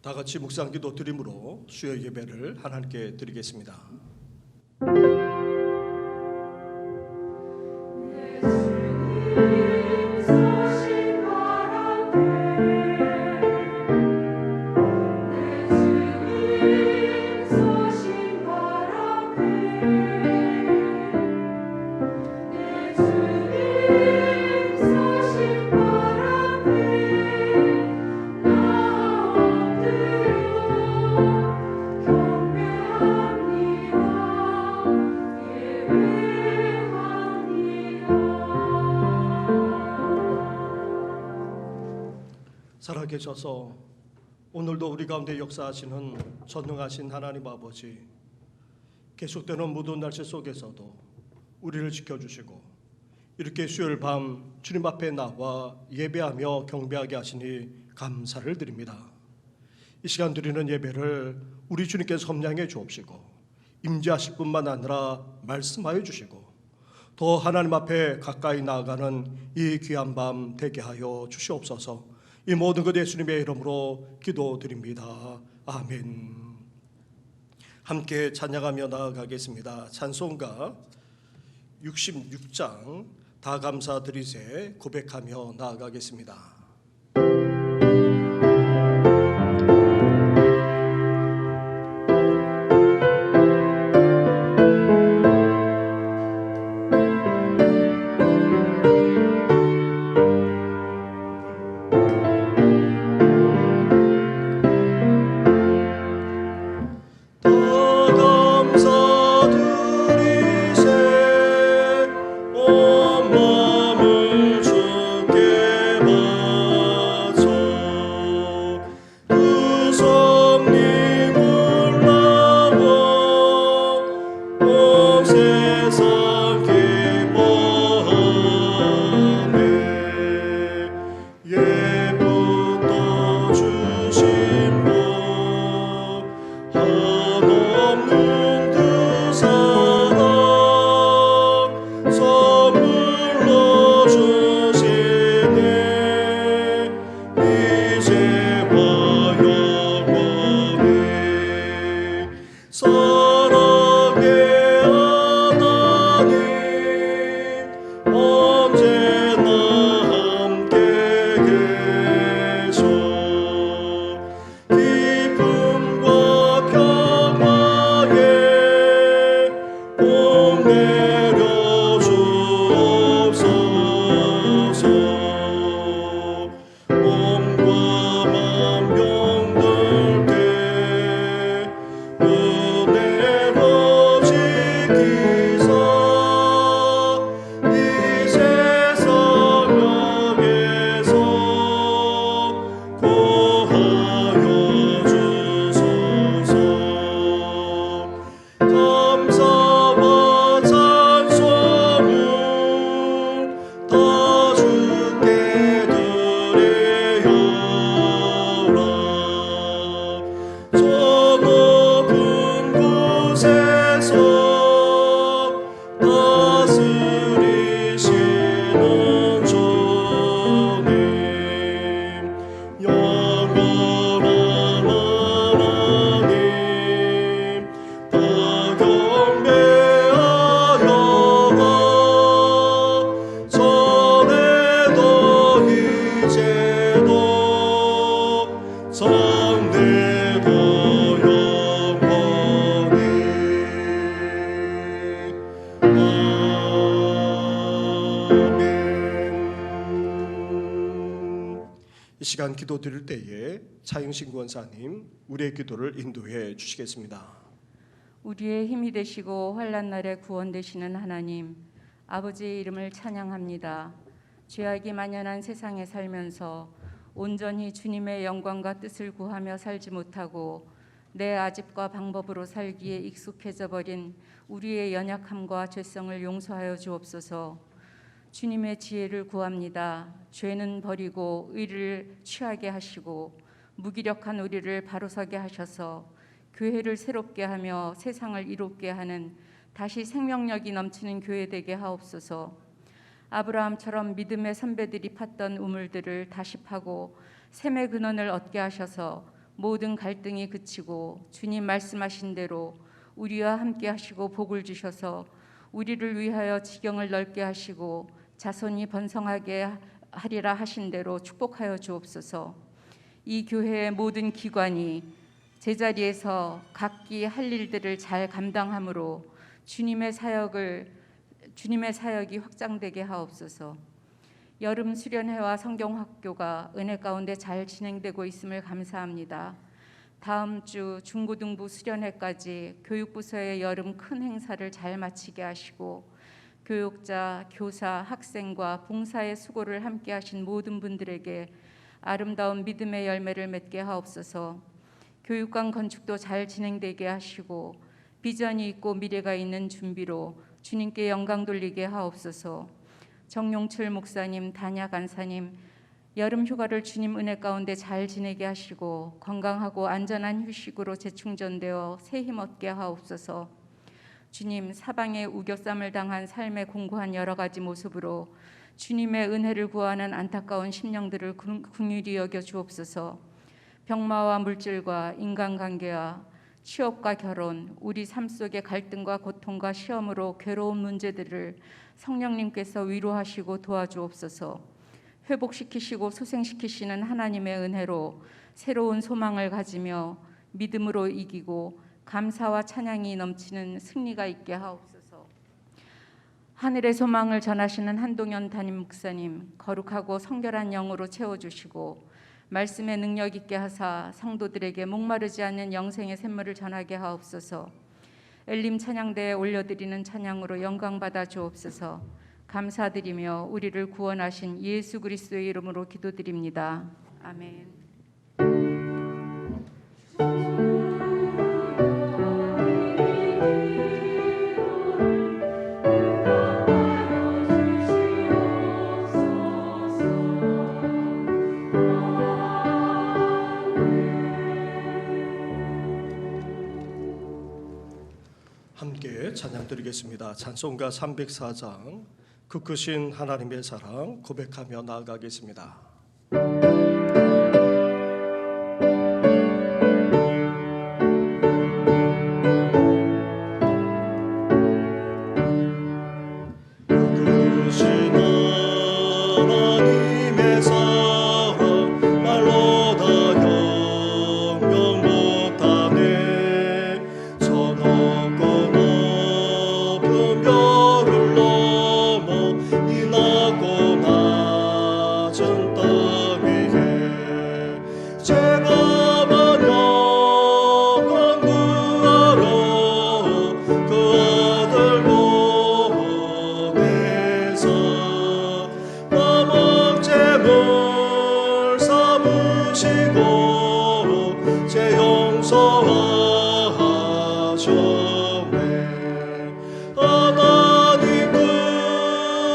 다 같이 묵상기도 드림으로 수요 예배를 하나님께 드리겠습니다. 살아계셔서 오늘도 우리 가운데 역사하시는 전능하신 하나님 아버지, 계속되는 무더운 날씨 속에서도 우리를 지켜주시고 이렇게 수요일 밤 주님 앞에 나와 예배하며 경배하게 하시니 감사를 드립니다. 이 시간 드리는 예배를 우리 주님께서 섭량해 주옵시고 임재하실 뿐만 아니라 말씀하여 주시고 더 하나님 앞에 가까이 나아가는 이 귀한 밤 되게 하여 주시옵소서. 이 모든 것 예수님의 이름으로 기도드립니다. 아멘. 함께 찬양하며 나아가겠습니다. 찬송가 66장 다 감사드리세 고백하며 나아가겠습니다. 이 시간 기도 드릴 때에 차영신 권사님 우리의 기도를 인도해 주시겠습니다. 우리의 힘이 되시고 환난 날에 구원 되시는 하나님, 아버지의 이름을 찬양합니다. 죄악이 만연한 세상에 살면서 온전히 주님의 영광과 뜻을 구하며 살지 못하고 내 아집과 방법으로 살기에 익숙해져 버린 우리의 연약함과 죄성을 용서하여 주옵소서. 주님의 지혜를 구합니다. 죄는 버리고 의를 취하게 하시고 무기력한 우리를 바로서게 하셔서 교회를 새롭게 하며 세상을 이롭게 하는 다시 생명력이 넘치는 교회 되게 하옵소서. 아브라함처럼 믿음의 선배들이 팠던 우물들을 다시 파고 샘의 근원을 얻게 하셔서 모든 갈등이 그치고 주님 말씀하신 대로 우리와 함께 하시고 복을 주셔서 우리를 위하여 지경을 넓게 하시고 자손이 번성하게 하리라 하신 대로 축복하여 주옵소서. 이 교회의 모든 기관이 제자리에서 각기 할 일들을 잘 감당함으로 주님의 사역이 확장되게 하옵소서. 여름 수련회와 성경학교가 은혜 가운데 잘 진행되고 있음을 감사합니다. 다음 주 중고등부 수련회까지 교육부서의 여름 큰 행사를 잘 마치게 하시고 교육자, 교사, 학생과 봉사의 수고를 함께 하신 모든 분들에게 아름다운 믿음의 열매를 맺게 하옵소서. 교육관 건축도 잘 진행되게 하시고 비전이 있고 미래가 있는 준비로 주님께 영광 돌리게 하옵소서. 정용철 목사님, 단야 간사님, 여름 휴가를 주님 은혜 가운데 잘 지내게 하시고 건강하고 안전한 휴식으로 재충전되어 새 힘 얻게 하옵소서. 주님, 사방에 우겨쌈을 당한 삶의 공고한 여러 가지 모습으로 주님의 은혜를 구하는 안타까운 심령들을 긍휼히 여겨 주옵소서. 병마와 물질과 인간관계와 취업과 결혼, 우리 삶 속의 갈등과 고통과 시험으로 괴로운 문제들을 성령님께서 위로하시고 도와주옵소서. 회복시키시고 소생시키시는 하나님의 은혜로 새로운 소망을 가지며 믿음으로 이기고 감사와 찬양이 넘치는 승리가 있게 하옵소서. 하늘의 소망을 전하시는 한동현 담임 목사님, 거룩하고 성결한 영으로 채워주시고 말씀의 능력 있게 하사 성도들에게 목마르지 않는 영생의 샘물을 전하게 하옵소서. 엘림 찬양대에 올려드리는 찬양으로 영광 받아 주옵소서. 감사드리며 우리를 구원하신 예수 그리스도의 이름으로 기도드립니다. 아멘. 함께 찬양 드리겠습니다. 찬송가 304장 그 크신 하나님의 사랑 고백하며 나아가겠습니다. 하나님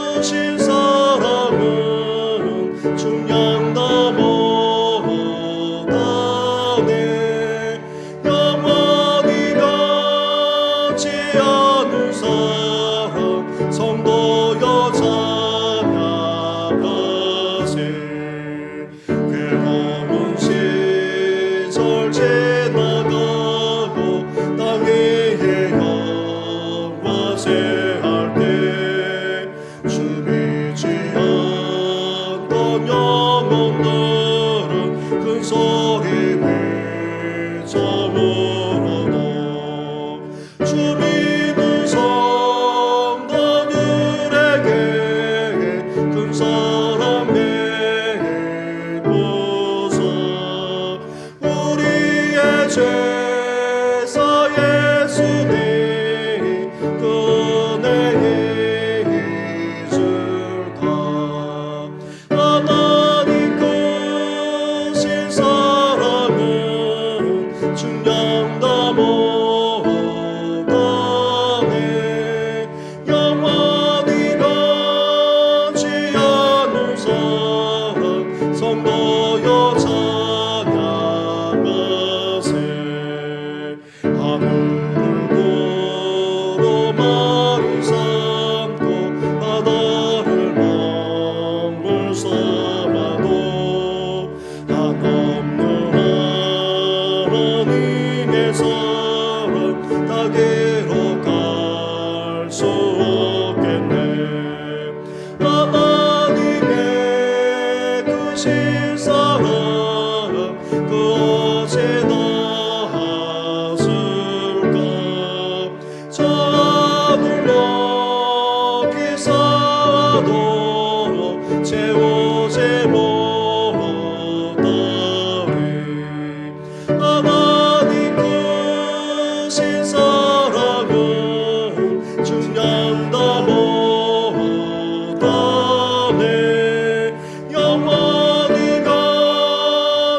크신 사랑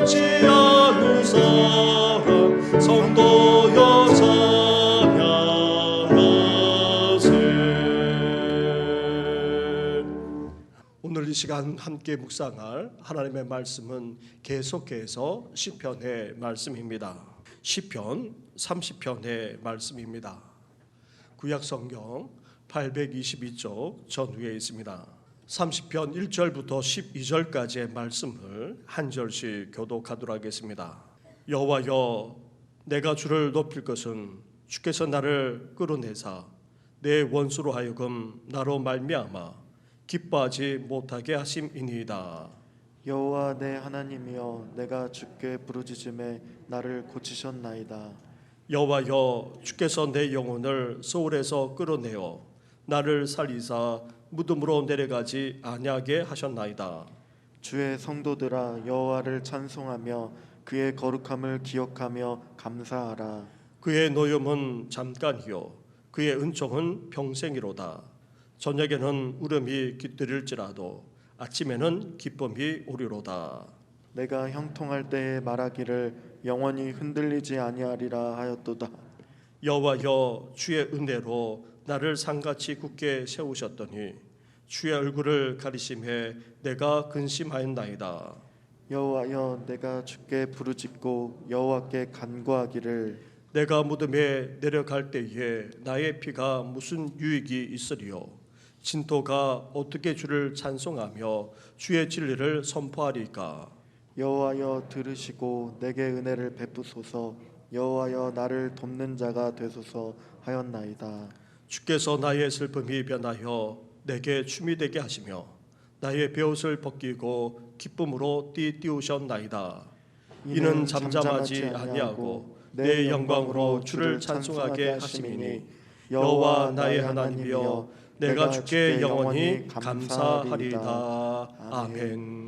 죽지 않은 사랑 성도여 찬양하세. 오늘 이 시간 함께 묵상할 하나님의 말씀은 계속해서 시편의 말씀입니다. 시편 30편의 말씀입니다. 구약 성경 822쪽 전후에 있습니다. 30편 1절부터 12절까지의 말씀을 한 절씩 교독하도록 하겠습니다. 여호와여, 내가 주를 높일 것은 주께서 나를 끌어내사 내 원수로 하여금 나로 말미암아 기뻐하지 못하게 하심이니이다. 여호와 내 하나님이여, 내가 주께 부르짖음에 나를 고치셨나이다. 여호와여, 주께서 내 영혼을 소울에서 끌어내어 나를 살리사 무덤으로 내려가지 아니하게 하셨나이다. 주의 성도들아, 여호와를 찬송하며 그의 거룩함을 기억하며 감사하라. 그의 노염은 잠깐이요 그의 은총은 평생이로다. 저녁에는 울음이 깃들일지라도 아침에는 기쁨이 오리로다. 내가 형통할 때에 말하기를 영원히 흔들리지 아니하리라 하였도다. 여호와여, 주의 은혜로 나를 상같이 굳게 세우셨더니 주의 얼굴을 가리심에 내가 근심하였나이다. 여호와여, 내가 주께 부르짖고 여호와께 간구하기를 내가 무덤에 내려갈 때에 나의 피가 무슨 유익이 있으리요? 진토가 어떻게 주를 찬송하며 주의 진리를 선포하리까? 여호와여, 들으시고 내게 은혜를 베푸소서. 여호와여, 나를 돕는 자가 되소서 하였나이다. 주께서 나의 슬픔이 변하여 내게 춤이 되게 하시며 나의 베옷을 벗기고 기쁨으로 띠우셨나이다. 이는 잠잠하지 아니하고 내 영광으로 주를 찬송하게 하심이니 여호와 나의 하나님이여, 내가 주께 영원히 감사하리다. 아멘.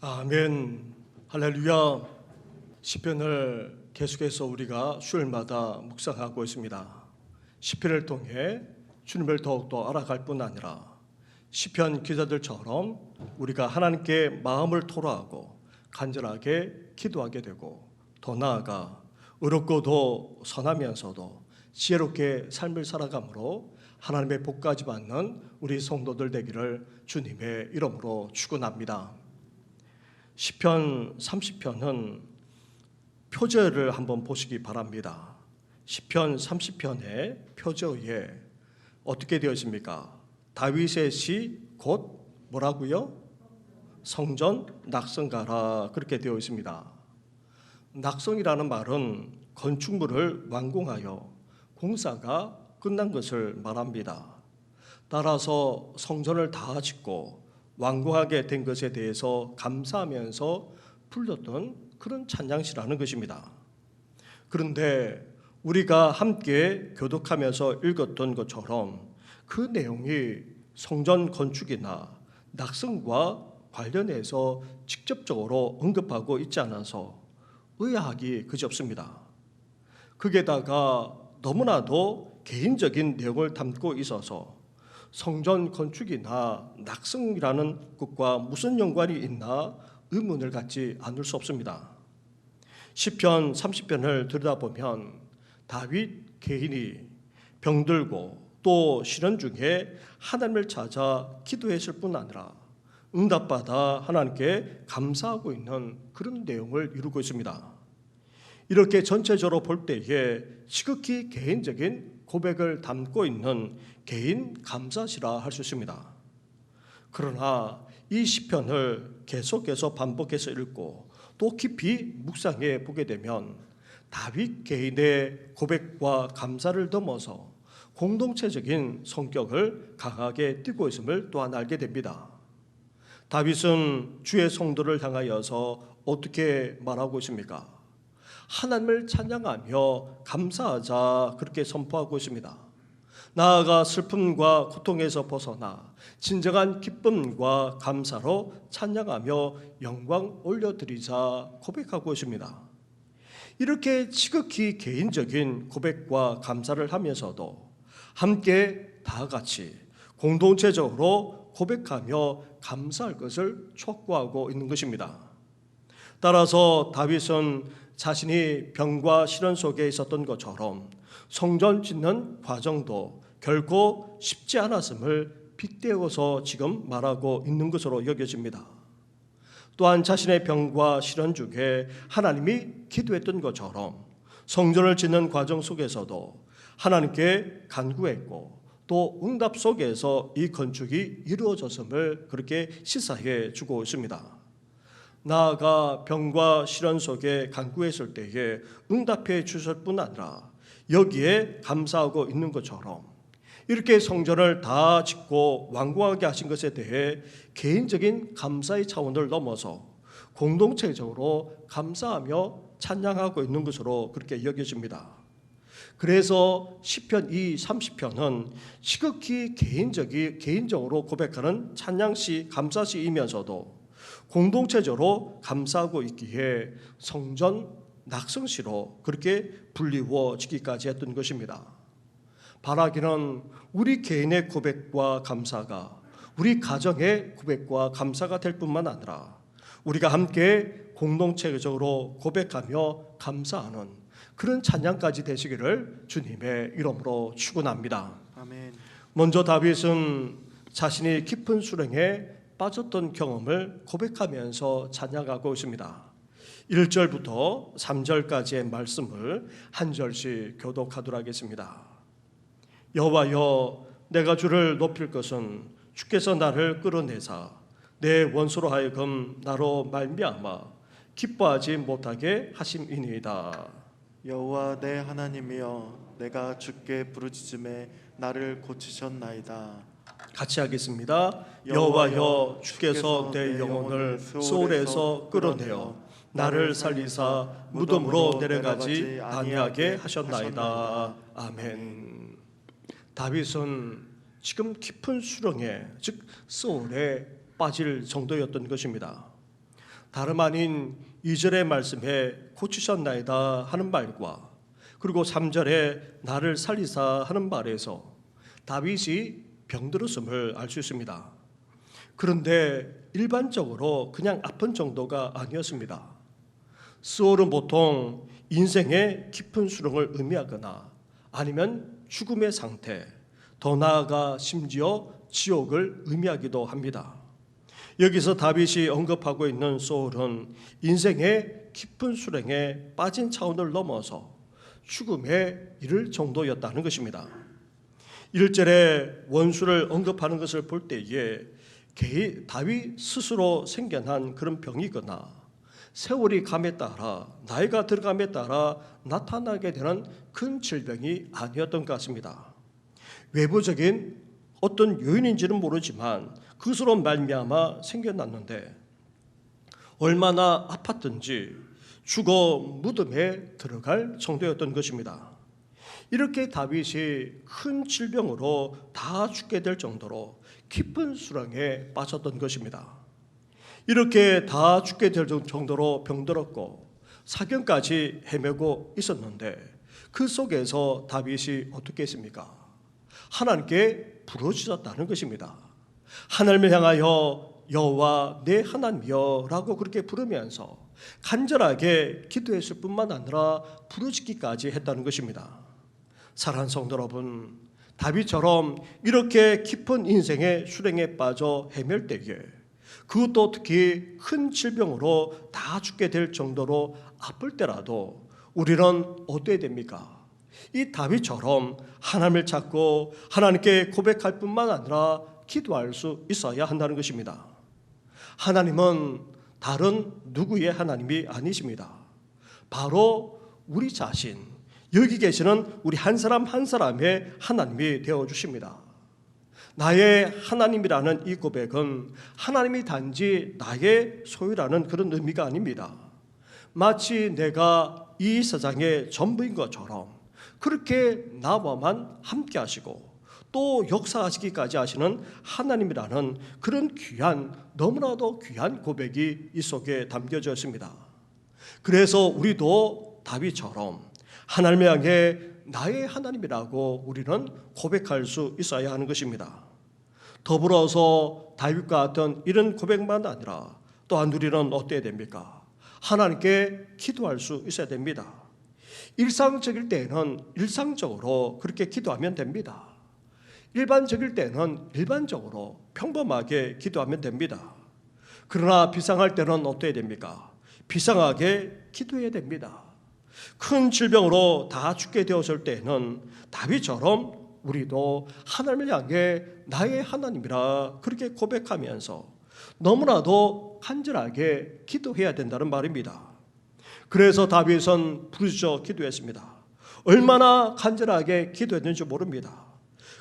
아멘. 할렐루야. 시편을 계속해서 우리가 수요일마다 묵상하고 있습니다. 시편을 통해 주님을 더욱더 알아갈 뿐 아니라 시편 기자들처럼 우리가 하나님께 마음을 토로하고 간절하게 기도하게 되고 더 나아가 의롭고도 선하면서도 지혜롭게 삶을 살아감으로 하나님의 복까지 받는 우리 성도들 되기를 주님의 이름으로 축원합니다. 시편 30편은 표제를 한번 보시기 바랍니다. 시편 30편의 표제에 어떻게 되어 있습니까? 다윗의 시 곧 뭐라고요? 성전 낙성가라 그렇게 되어 있습니다. 낙성이라는 말은 건축물을 완공하여 공사가 끝난 것을 말합니다. 따라서 성전을 다 짓고 완공하게 된 것에 대해서 감사하면서 불렀던 그런 찬양시라는 것입니다. 그런데 우리가 함께 교독하면서 읽었던 것처럼 그 내용이 성전 건축이나 낙성과 관련해서 직접적으로 언급하고 있지 않아서 의아하기 그지없습니다. 거기에다가 너무나도 개인적인 내용을 담고 있어서 성전 건축이나 낙성이라는 것과 무슨 연관이 있나 의문을 갖지 않을 수 없습니다. 시편 30편을 들여다보면 다윗 개인이 병들고 또 시련 중에 하나님을 찾아 기도했을 뿐 아니라 응답받아 하나님께 감사하고 있는 그런 내용을 이루고 있습니다. 이렇게 전체적으로 볼 때에 지극히 개인적인 고백을 담고 있는 개인 감사시라 할 수 있습니다. 그러나 이 시편을 계속해서 반복해서 읽고 또 깊이 묵상해 보게 되면 다윗 개인의 고백과 감사를 넘어서 공동체적인 성격을 강하게 띠고 있음을 또한 알게 됩니다. 다윗은 주의 성도를 향하여서 어떻게 말하고 있습니까? 하나님을 찬양하며 감사하자 그렇게 선포하고 있습니다. 나아가 슬픔과 고통에서 벗어나 진정한 기쁨과 감사로 찬양하며 영광 올려드리자 고백하고 있습니다. 이렇게 지극히 개인적인 고백과 감사를 하면서도 함께 다 같이 공동체적으로 고백하며 감사할 것을 촉구하고 있는 것입니다. 따라서 다윗은 자신이 병과 시련 속에 있었던 것처럼 성전 짓는 과정도 결코 쉽지 않았음을 빗대어서 지금 말하고 있는 것으로 여겨집니다. 또한 자신의 병과 시련 중에 하나님이 기도했던 것처럼 성전을 짓는 과정 속에서도 하나님께 간구했고 또 응답 속에서 이 건축이 이루어졌음을 그렇게 시사해 주고 있습니다. 나아가 병과 시련 속에 간구했을 때에 응답해 주실 뿐 아니라 여기에 감사하고 있는 것처럼 이렇게 성전을 다 짓고 완공하게 하신 것에 대해 개인적인 감사의 차원을 넘어서 공동체적으로 감사하며 찬양하고 있는 것으로 그렇게 여겨집니다. 그래서 시편 이 30편은 지극히 개인적으로 고백하는 찬양시 감사시이면서도 공동체적으로 감사하고 있기에 성전 낙성시로 그렇게 불리워지기까지 했던 것입니다. 바라기는 우리 개인의 고백과 감사가 우리 가정의 고백과 감사가 될 뿐만 아니라 우리가 함께 공동체적으로 고백하며 감사하는 그런 찬양까지 되시기를 주님의 이름으로 축원합니다. 아멘. 먼저 다윗은 자신이 깊은 수렁에 빠졌던 경험을 고백하면서 찬양하고 있습니다. 1절부터 3절까지의 말씀을 한 절씩 교독하도록 하겠습니다. 여호와여, 내가 주를 높일 것은 주께서 나를 끌어내사 내 원수로 하여금 나로 말미암아 기뻐하지 못하게 하심이니이다. 여호와 내 하나님이여, 내가 주께 부르짖음에 나를 고치셨나이다. 같이 하겠습니다. 여호와여, 주께서 내 영혼을 소홀에서 끌어내어 나를 살리사 무덤으로 내려가지 아니하게 하셨나이다. 아멘. 다윗은 지금 깊은 수렁에, 즉 소홀에 빠질 정도였던 것입니다. 다름 아닌 2절의 말씀에 고치셨나이다 하는 말과 그리고 3절에 나를 살리사 하는 말에서 다윗이 병들었음을 알 수 있습니다. 그런데 일반적으로 그냥 아픈 정도가 아니었습니다. 스올은 보통 인생의 깊은 수렁을 의미하거나 아니면 죽음의 상태, 더 나아가 심지어 지옥을 의미하기도 합니다. 여기서 다윗이 언급하고 있는 소울은 인생의 깊은 수렁에 빠진 차원을 넘어서 죽음에 이를 정도였다는 것입니다. 1절에 원수를 언급하는 것을 볼 때에 다윗 스스로 생겨난 그런 병이거나 세월이 감에 따라 나이가 들어감에 따라 나타나게 되는 큰 질병이 아니었던 것 같습니다. 외부적인 어떤 요인인지는 모르지만 그것으로 말미암아 생겨났는데 얼마나 아팠든지 죽어 무덤에 들어갈 정도였던 것입니다. 이렇게 다윗이 큰 질병으로 다 죽게 될 정도로 깊은 수렁에 빠졌던 것입니다. 이렇게 다 죽게 될 정도로 병들었고 사경까지 헤매고 있었는데 그 속에서 다윗이 어떻게 했습니까? 하나님께 부르짖었다는 것입니다. 하나님을 향하여 여호와 내 하나님이여 라고 그렇게 부르면서 간절하게 기도했을 뿐만 아니라 부르짖기까지 했다는 것입니다. 사랑하는 성도 여러분, 다윗처럼 이렇게 깊은 인생의 수렁에 빠져 헤맬 때에 그것도 특히 큰 질병으로 다 죽게 될 정도로 아플 때라도 우리는 어때야 됩니까? 이 다윗처럼 하나님을 찾고 하나님께 고백할 뿐만 아니라 기도할 수 있어야 한다는 것입니다. 하나님은 다른 누구의 하나님이 아니십니다. 바로 우리 자신, 여기 계시는 우리 한 사람 한 사람의 하나님이 되어주십니다. 나의 하나님이라는 이 고백은 하나님이 단지 나의 소유라는 그런 의미가 아닙니다. 마치 내가 이 세상의 전부인 것처럼 그렇게 나와만 함께 하시고 또 역사하시기까지 하시는 하나님이라는 그런 귀한, 너무나도 귀한 고백이 이 속에 담겨져 있습니다. 그래서 우리도 다윗처럼 하나님을 향해 나의 하나님이라고 우리는 고백할 수 있어야 하는 것입니다. 더불어서 다윗과 같은 이런 고백만 아니라 또한 우리는 어때야 됩니까? 하나님께 기도할 수 있어야 됩니다. 일상적일 때는 일상적으로 그렇게 기도하면 됩니다. 일반적일 때는 일반적으로 평범하게 기도하면 됩니다. 그러나 비상할 때는 어때야 됩니까? 비상하게 기도해야 됩니다. 큰 질병으로 다 죽게 되었을 때는 다윗처럼 우리도 하나님을 향해 나의 하나님이라 그렇게 고백하면서 너무나도 간절하게 기도해야 된다는 말입니다. 그래서 다윗은 부르짖어 기도했습니다. 얼마나 간절하게 기도했는지 모릅니다.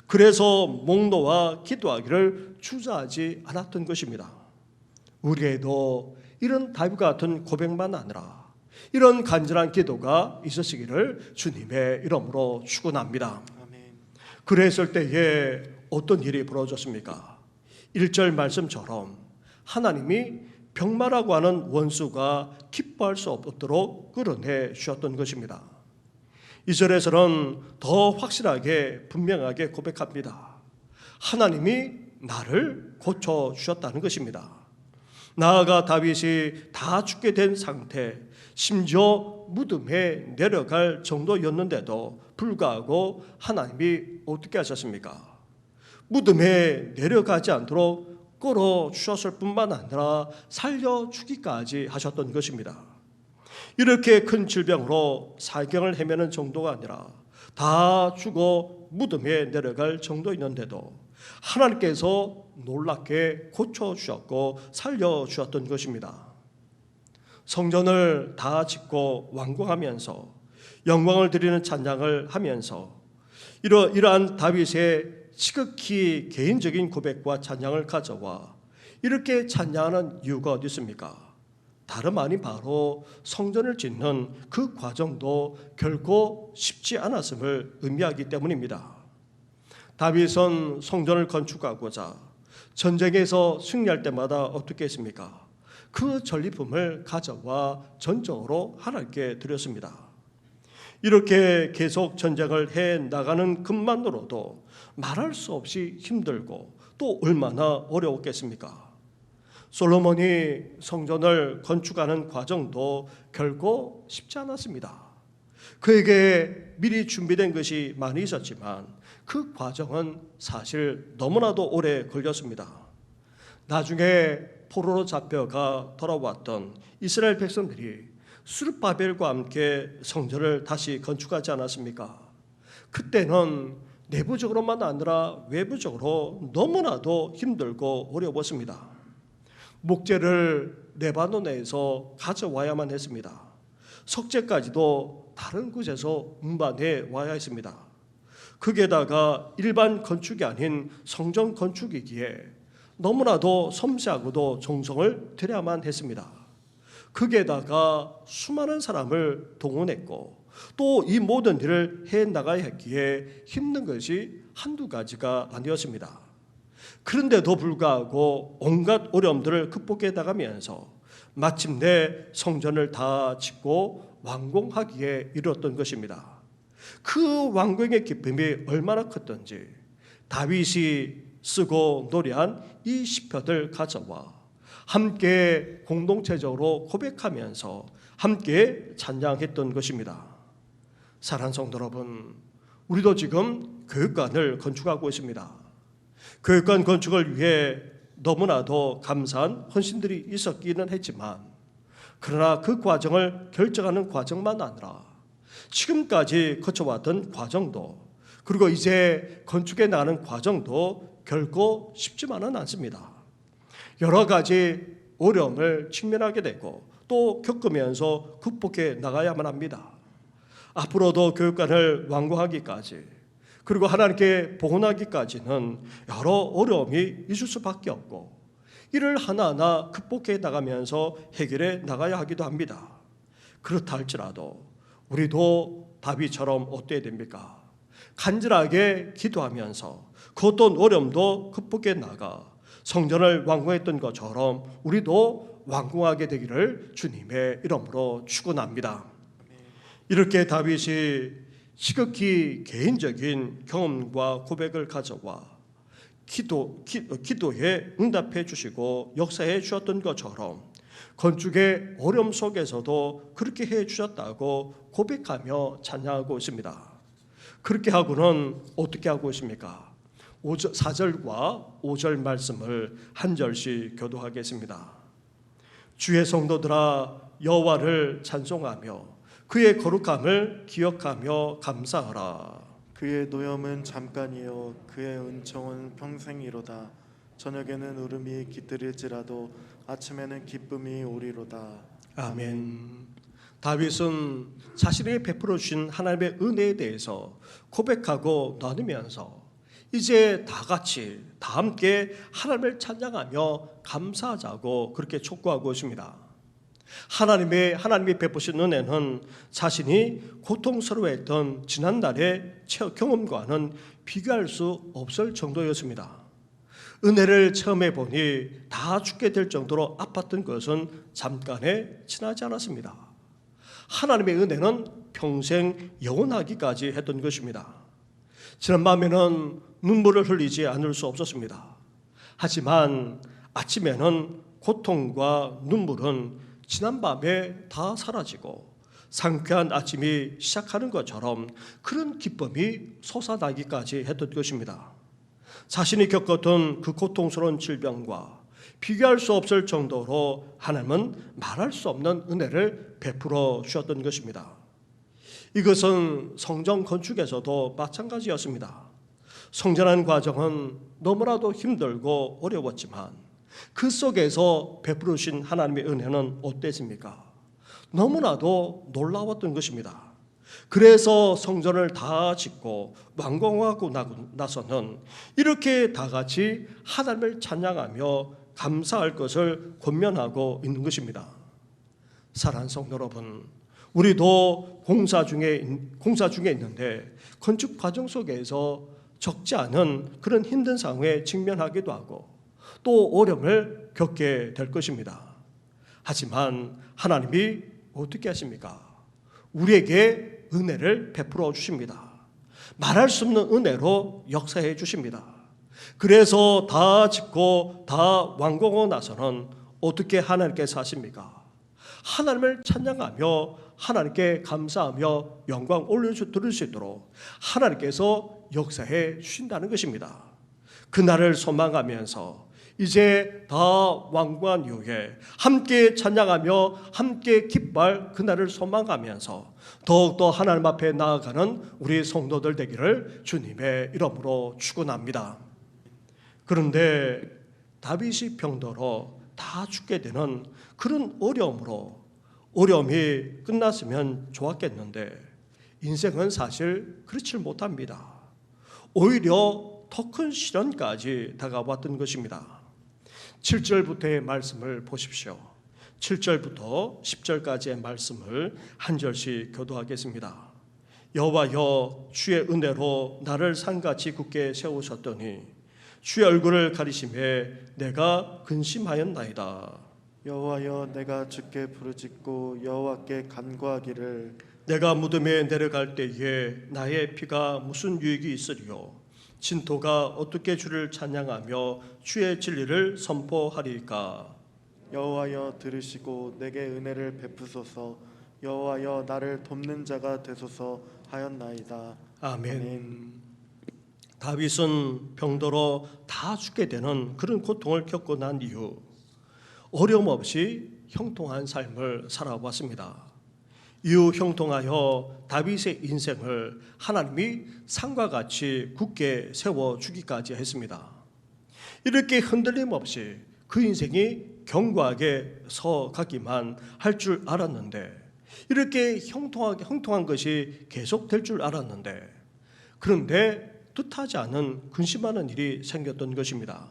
그래서 목 놓아 기도하기를 주저하지 않았던 것입니다. 우리에도 이런 다윗 같은 고백만 아니라 이런 간절한 기도가 있으시기를 주님의 이름으로 축원합니다. 그랬을 때에 어떤 일이 벌어졌습니까? 1절 말씀처럼 하나님이 병마라고 하는 원수가 기뻐할 수 없도록 끌어내 주셨던 것입니다. 2절에서는 더 확실하게 분명하게 고백합니다. 하나님이 나를 고쳐주셨다는 것입니다. 나아가 다윗이 다 죽게 된 상태, 심지어 무덤에 내려갈 정도였는데도 불구하고 하나님이 어떻게 하셨습니까? 무덤에 내려가지 않도록 끌어주셨을 뿐만 아니라 살려주기까지 하셨던 것입니다. 이렇게 큰 질병으로 사경을 헤매는 정도가 아니라 다 죽어 무덤에 내려갈 정도였는데도 하나님께서 놀랍게 고쳐주셨고 살려주셨던 것입니다. 성전을 다 짓고 완공하면서 영광을 드리는 찬양을 하면서 이러한 다윗의 지극히 개인적인 고백과 찬양을 가져와 이렇게 찬양하는 이유가 어디 있습니까? 다름 아닌 바로 성전을 짓는 그 과정도 결코 쉽지 않았음을 의미하기 때문입니다. 다윗은 성전을 건축하고자 전쟁에서 승리할 때마다 어떻게 했습니까? 그 전리품을 가져와 전적으로 하나님께 드렸습니다. 이렇게 계속 전쟁을 해 나가는 것만으로도 말할 수 없이 힘들고 또 얼마나 어려웠겠습니까? 솔로몬이 성전을 건축하는 과정도 결코 쉽지 않았습니다. 그에게 미리 준비된 것이 많이 있었지만 그 과정은 사실 너무나도 오래 걸렸습니다. 나중에 포로로 잡혀가 돌아왔던 이스라엘 백성들이 스룹바벨과 함께 성전을 다시 건축하지 않았습니까? 그때는 내부적으로만 아니라 외부적으로 너무나도 힘들고 어려웠습니다. 목재를 레바논에서 가져와야만 했습니다. 석재까지도 다른 곳에서 운반해 와야 했습니다. 거기에다가 일반 건축이 아닌 성전 건축이기에 너무나도 섬세하고도 정성을 들여야만 했습니다. 거기에다가 수많은 사람을 동원했고 또 이 모든 일을 해나가야 했기에 힘든 것이 한두 가지가 아니었습니다. 그런데도 불구하고 온갖 어려움들을 극복해 나가면서 마침내 성전을 다 짓고 완공하기에 이르렀던 것입니다. 그 완공의 기쁨이 얼마나 컸던지 다윗이 쓰고 노래한 이 시편을 가져와 함께 공동체적으로 고백하면서 함께 찬양했던 것입니다. 사랑하는 성도 여러분, 우리도 지금 교육관을 건축하고 있습니다. 교육관 건축을 위해 너무나도 감사한 헌신들이 있었기는 했지만 그러나 그 과정을 결정하는 과정만 아니라 지금까지 거쳐왔던 과정도 그리고 이제 건축해 나가는 과정도 결코 쉽지만은 않습니다. 여러 가지 어려움을 직면하게 되고 또 겪으면서 극복해 나가야만 합니다. 앞으로도 교육관을 완공하기까지 그리고 하나님께 복원하기까지는 여러 어려움이 있을 수밖에 없고 이를 하나하나 극복해 나가면서 해결해 나가야 하기도 합니다. 그렇다 할지라도 우리도 다윗처럼 어때야 됩니까? 간절하게 기도하면서 그 어떤 어려움도 극복해 나가 성전을 완공했던 것처럼 우리도 완공하게 되기를 주님의 이름으로 축원합니다. 이렇게 다윗이 지극히 개인적인 경험과 고백을 가져와 기도에 응답해 주시고 역사해 주셨던 것처럼 건축의 어려움 속에서도 그렇게 해 주셨다고 고백하며 찬양하고 있습니다. 그렇게 하고는 어떻게 하고 있습니까? 4절과 5절 말씀을 한 절씩 교도하겠습니다. 주의 성도들아 여호와를 찬송하며 그의 거룩함을 기억하며 감사하라. 그의 노염은 잠깐이요 그의 은총은 평생이로다. 저녁에는 울음이 깃들일지라도 아침에는 기쁨이 오리로다. 아멘. 다윗은 자신에게 베풀어 주신 하나님의 은혜에 대해서 고백하고 나누면서 이제 다 같이 다 함께 하나님을 찬양하며 감사하자고 그렇게 촉구하고 있습니다. 하나님이 베푸신 은혜는 자신이 고통스러워했던 지난날의 경험과는 비교할 수 없을 정도였습니다. 은혜를 체험해 보니 다 죽게 될 정도로 아팠던 것은 잠깐에 지나지 않았습니다. 하나님의 은혜는 평생 영원하기까지 했던 것입니다. 지난 밤에는 눈물을 흘리지 않을 수 없었습니다. 하지만 아침에는 고통과 눈물은 지난 밤에 다 사라지고 상쾌한 아침이 시작하는 것처럼 그런 기쁨이 솟아나기까지 했던 것입니다. 자신이 겪었던 그 고통스러운 질병과 비교할 수 없을 정도로 하나님은 말할 수 없는 은혜를 베풀어 주셨던 것입니다. 이것은 성전 건축에서도 마찬가지였습니다. 성전하는 과정은 너무나도 힘들고 어려웠지만 그 속에서 베풀어 주신 하나님의 은혜는 어땠습니까? 너무나도 놀라웠던 것입니다. 그래서 성전을 다 짓고 완공하고 나서는 이렇게 다 같이 하나님을 찬양하며 감사할 것을 권면하고 있는 것입니다. 사랑하는 성도 여러분, 우리도 공사 중에 있는데 건축 과정 속에서 적지 않은 그런 힘든 상황에 직면하기도 하고 또 어려움을 겪게 될 것입니다. 하지만 하나님이 어떻게 하십니까? 우리에게 은혜를 베풀어 주십니다. 말할 수 없는 은혜로 역사해 주십니다. 그래서 다 짓고 다 완공하고 나서는 어떻게 하나님께서 하십니까? 하나님을 찬양하며 하나님께 감사하며 영광 올려드릴 수 있도록 하나님께서 역사해 주신다는 것입니다. 그날을 소망하면서 이제 다 완공한 이후에 함께 찬양하며 함께 기뻐할 그날을 소망하면서 더욱더 하나님 앞에 나아가는 우리 성도들 되기를 주님의 이름으로 축원합니다. 그런데 다윗이 병들어 다 죽게 되는 그런 어려움이 끝났으면 좋았겠는데 인생은 사실 그렇지 못합니다. 오히려 더 큰 시련까지 다가왔던 것입니다. 7절부터의 말씀을 보십시오. 7절부터 10절까지의 말씀을 한 절씩 교도하겠습니다. 여호와여 주의 은혜로 나를 산같이 굳게 세우셨더니 주의 얼굴을 가리심에 내가 근심하였나이다. 여호와여 내가 주께 부르짖고 여호와께 간구하기를 내가 무덤에 내려갈 때에 나의 피가 무슨 유익이 있으리요? 진토가 어떻게 주를 찬양하며 주의 진리를 선포하리까? 여호와여 들으시고 내게 은혜를 베푸소서. 여호와여 나를 돕는 자가 되소서 하였나이다. 아멘. 다윗은 병들어 다 죽게 되는 그런 고통을 겪고 난 이후 어려움 없이 형통한 삶을 살아왔습니다. 이후 형통하여 다윗의 인생을 하나님이 산과 같이 굳게 세워주기까지 했습니다. 이렇게 흔들림 없이 그 인생이 견고하게 서가기만 할 줄 알았는데 이렇게 형통한 것이 계속될 줄 알았는데 그런데 뜻하지 않은 근심하는 일이 생겼던 것입니다.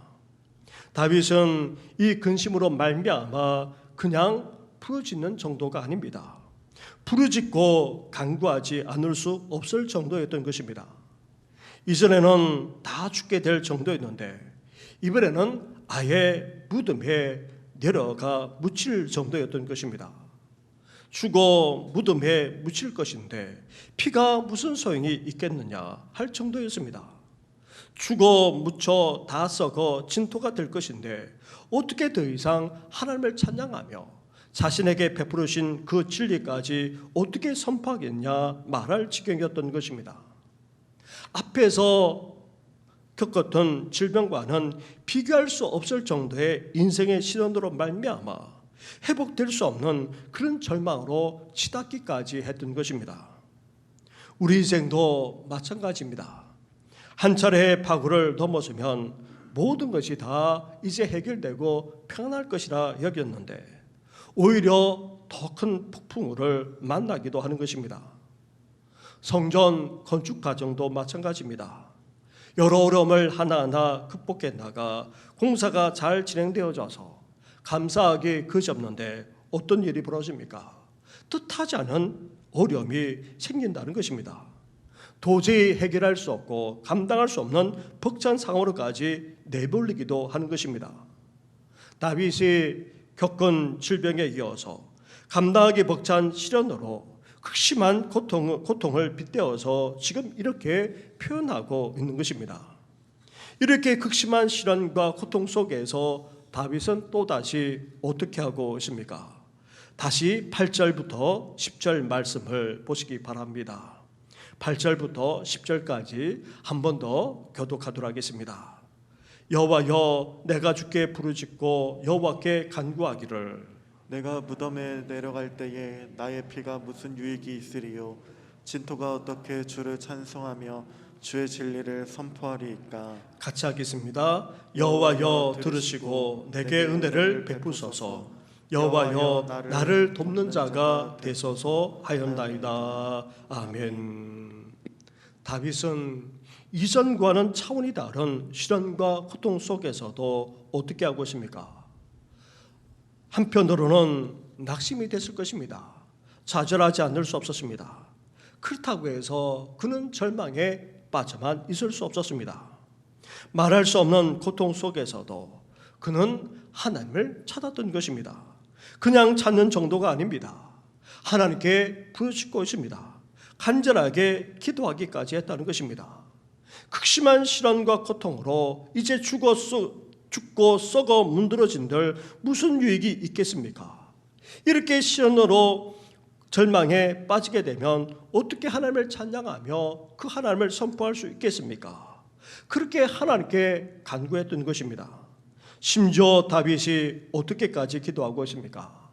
다윗은 이 근심으로 말미암아 그냥 부르짖는 정도가 아닙니다. 부르짖고 간구하지 않을 수 없을 정도였던 것입니다. 이전에는 다 죽게 될 정도였는데 이번에는 아예 무덤에 내려가 묻힐 정도였던 것입니다. 죽어 무덤에 묻힐 것인데 피가 무슨 소용이 있겠느냐 할 정도였습니다. 죽어 묻혀 다 썩어 진토가 될 것인데 어떻게 더 이상 하나님을 찬양하며 자신에게 베풀으신 그 진리까지 어떻게 선포하겠냐 말할 지경이었던 것입니다. 앞에서 겪었던 질병과는 비교할 수 없을 정도의 인생의 시련으로 말미암아 회복될 수 없는 그런 절망으로 치닫기까지 했던 것입니다. 우리 인생도 마찬가지입니다. 한 차례 파고를 넘어서면 모든 것이 다 이제 해결되고 평안할 것이라 여겼는데 오히려 더 큰 폭풍우를 만나기도 하는 것입니다. 성전 건축 과정도 마찬가지입니다. 여러 어려움을 하나하나 극복해 나가 공사가 잘 진행되어져서 감사하기 그지없는데 어떤 일이 벌어집니까? 뜻하지 않은 어려움이 생긴다는 것입니다. 도저히 해결할 수 없고 감당할 수 없는 벅찬 상황으로까지 내몰리기도 하는 것입니다. 다윗이 겪은 질병에 이어서 감당하기 벅찬 시련으로 극심한 고통을 빗대어서 지금 이렇게 표현하고 있는 것입니다. 이렇게 극심한 시련과 고통 속에서 다윗은 또다시 어떻게 하고 있습니까? 다시 8절부터 10절 말씀을 보시기 바랍니다. 8절부터 10절까지 한 번 더 교독하도록 하겠습니다. 여호와여, 내가 주께 부르짖고 여호와께 간구하기를 내가 무덤에 내려갈 때에 나의 피가 무슨 유익이 있으리요? 진토가 어떻게 주를 찬송하며 주의 진리를 선포하리이까? 같이 하겠습니다. 여호와여 들으시고 내게 은혜를 베푸소서. 여호와여 나를 돕는 자가 되소서 하였나이다. 아멘. 다윗은 이전과는 차원이 다른 시련과 고통 속에서도 어떻게 하고 있습니까? 한편으로는 낙심이 됐을 것입니다. 좌절하지 않을 수 없었습니다. 그렇다고 해서 그는 절망에 빠져만 있을 수 없었습니다. 말할 수 없는 고통 속에서도 그는 하나님을 찾았던 것입니다. 그냥 찾는 정도가 아닙니다. 하나님께 부르짖고 있습니다. 간절하게 기도하기까지 했다는 것입니다. 극심한 시련과 고통으로 이제 죽고 썩어 문드러진들 무슨 유익이 있겠습니까? 이렇게 시련으로 절망에 빠지게 되면 어떻게 하나님을 찬양하며 그 하나님을 선포할 수 있겠습니까? 그렇게 하나님께 간구했던 것입니다. 심지어 다윗이 어떻게까지 기도하고 있습니까?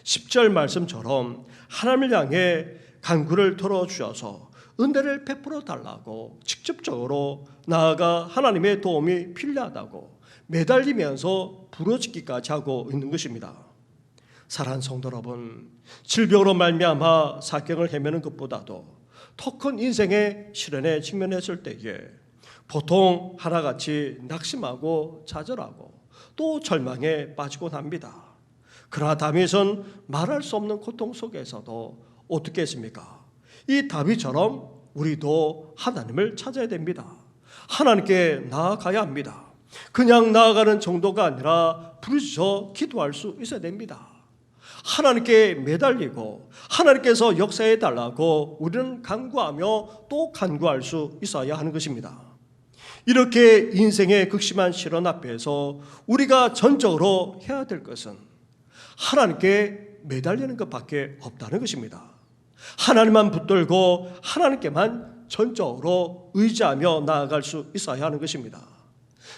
10절 말씀처럼 하나님을 향해 간구를 들어주셔서 은혜를 베풀어 달라고 직접적으로 나아가 하나님의 도움이 필요하다고 매달리면서 부르짖기까지 하고 있는 것입니다. 사랑하는 성도 여러분, 질병으로 말미암아 사경을 헤매는 것보다도 더 큰 인생의 시련에 직면했을 때에 보통 하나같이 낙심하고 좌절하고 또 절망에 빠지곤 합니다. 그러나 다윗은 말할 수 없는 고통 속에서도 어떻게 했습니까? 이 다윗처럼 우리도 하나님을 찾아야 됩니다. 하나님께 나아가야 합니다. 그냥 나아가는 정도가 아니라 부르짖어 기도할 수 있어야 됩니다. 하나님께 매달리고 하나님께서 역사해 달라고 우리는 간구하며 또 간구할 수 있어야 하는 것입니다. 이렇게 인생의 극심한 시련 앞에서 우리가 전적으로 해야 될 것은 하나님께 매달리는 것밖에 없다는 것입니다. 하나님만 붙들고 하나님께만 전적으로 의지하며 나아갈 수 있어야 하는 것입니다.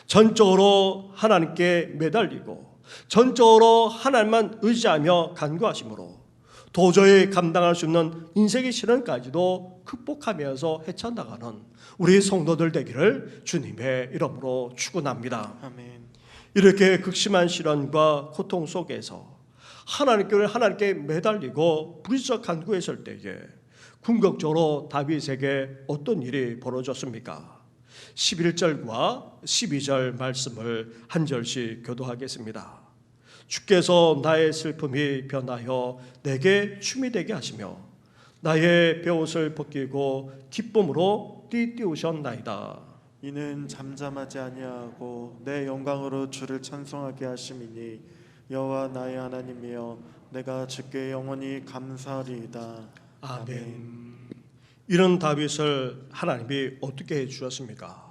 전적으로 하나님께 매달리고 전적으로 하나님만 의지하며 간구하심으로 도저히 감당할 수 없는 인생의 시련까지도 극복하면서 헤쳐나가는 우리 성도들 되기를 주님의 이름으로 축원합니다. 아멘. 이렇게 극심한 시련과 고통 속에서 하나님께 매달리고 부르짖어 간구했을 때에 궁극적으로 다윗에게 어떤 일이 벌어졌습니까? 11절과 12절 말씀을 한 절씩 교도하겠습니다. 주께서 나의 슬픔이 변하여 내게 춤이 되게 하시며 나의 베옷을 벗기고 기쁨으로 띠띠우셨나이다. 이는 잠잠하지 아니하고 내 영광으로 주를 찬송하게 하심이니 여호와 나의 하나님이여 내가 주께 영원히 감사하리이다. 아멘. 이런 다윗을 하나님이 어떻게 해주셨습니까?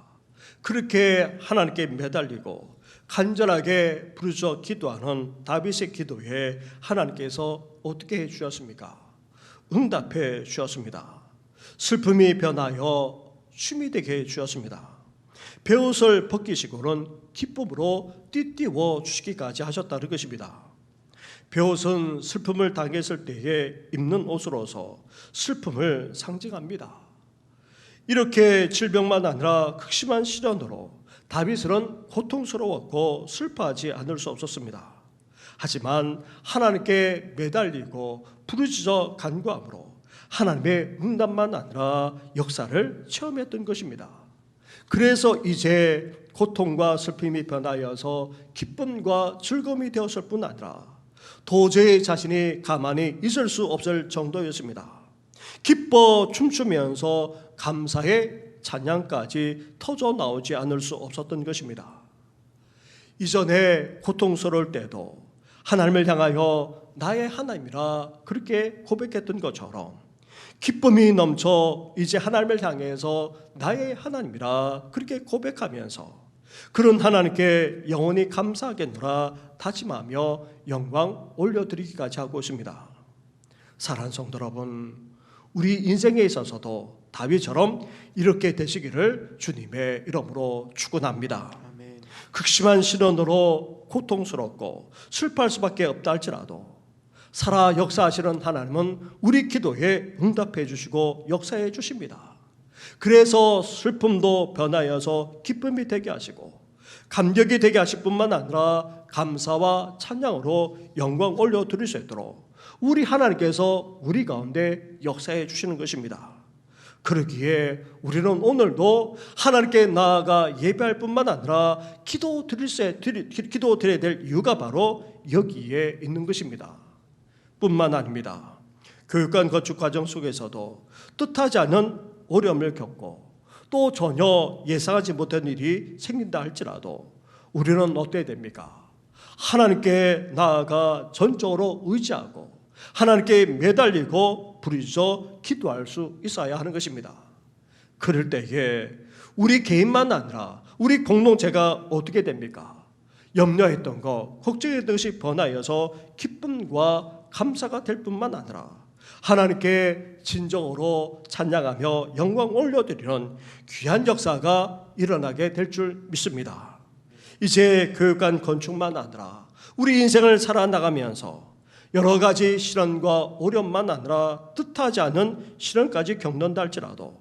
그렇게 하나님께 매달리고 간절하게 부르짖어 기도하는 다윗의 기도에 하나님께서 어떻게 해주셨습니까? 응답해 주셨습니다. 슬픔이 변하여 춤이 되게 해주셨습니다. 베옷을 벗기시고는 기쁨으로 띠띠워 주시기까지 하셨다는 것입니다. 베옷은 슬픔을 당했을 때에 입는 옷으로서 슬픔을 상징합니다. 이렇게 질병만 아니라 극심한 시련으로 다윗은 고통스러웠고 슬퍼하지 않을 수 없었습니다. 하지만 하나님께 매달리고 부르짖어 간구함으로 하나님의 응답만 아니라 역사를 체험했던 것입니다. 그래서 이제 고통과 슬픔이 변하여서 기쁨과 즐거움이 되었을 뿐 아니라 도저히 자신이 가만히 있을 수 없을 정도였습니다. 기뻐 춤추면서 감사의 찬양까지 터져 나오지 않을 수 없었던 것입니다. 이전에 고통스러울 때도 하나님을 향하여 나의 하나님이라 그렇게 고백했던 것처럼 기쁨이 넘쳐 이제 하나님을 향해서 나의 하나님이라 그렇게 고백하면서 그런 하나님께 영원히 감사하겠노라 다짐하며 영광 올려드리기까지 하고 있습니다. 사랑하는 성도 여러분, 우리 인생에 있어서도 다윗처럼 이렇게 되시기를 주님의 이름으로 축원합니다. 아멘. 극심한 시련으로 고통스럽고 슬퍼할 수밖에 없다 할지라도 살아 역사하시는 하나님은 우리 기도에 응답해 주시고 역사해 주십니다. 그래서 슬픔도 변하여서 기쁨이 되게 하시고 감격이 되게 하실 뿐만 아니라 감사와 찬양으로 영광 올려드릴 수 있도록 우리 하나님께서 우리 가운데 역사해 주시는 것입니다. 그러기에 우리는 오늘도 하나님께 나아가 예배할 뿐만 아니라 기도 드려야 될 이유가 바로 여기에 있는 것입니다. 뿐만 아닙니다. 교육관 건축 과정 속에서도 뜻하지 않은 어려움을 겪고 또 전혀 예상하지 못한 일이 생긴다 할지라도 우리는 어때야 됩니까? 하나님께 나아가 전적으로 의지하고 하나님께 매달리고 부르짖어 기도할 수 있어야 하는 것입니다. 그럴 때에 우리 개인만 아니라 우리 공동체가 어떻게 됩니까? 염려했던 것, 걱정했던 것이 변하여서 기쁨과 감사가 될 뿐만 아니라 하나님께 진정으로 찬양하며 영광 올려드리는 귀한 역사가 일어나게 될 줄 믿습니다. 이제 교육관 건축만 아니라 우리 인생을 살아나가면서 여러 가지 시련과 어려움만 아니라 뜻하지 않은 시련까지 겪는다 할지라도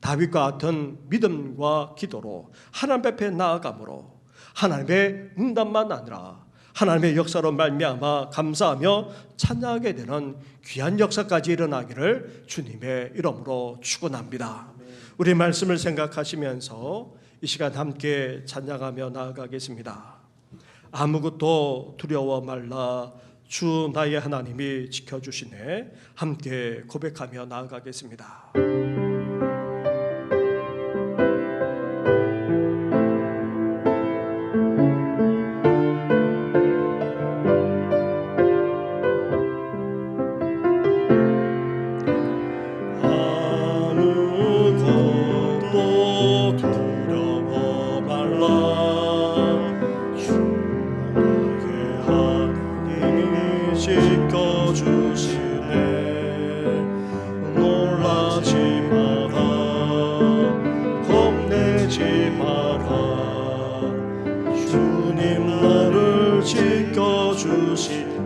다윗과 같은 믿음과 기도로 하나님 앞에 나아가므로 하나님의 응답만 아니라 하나님의 역사로 말미암아 감사하며 찬양하게 되는 귀한 역사까지 일어나기를 주님의 이름으로 축원합니다. 우리 말씀을 생각하시면서 이 시간 함께 찬양하며 나아가겠습니다. 아무것도 두려워 말라 주 나의 하나님이 지켜주시네. 함께 고백하며 나아가겠습니다.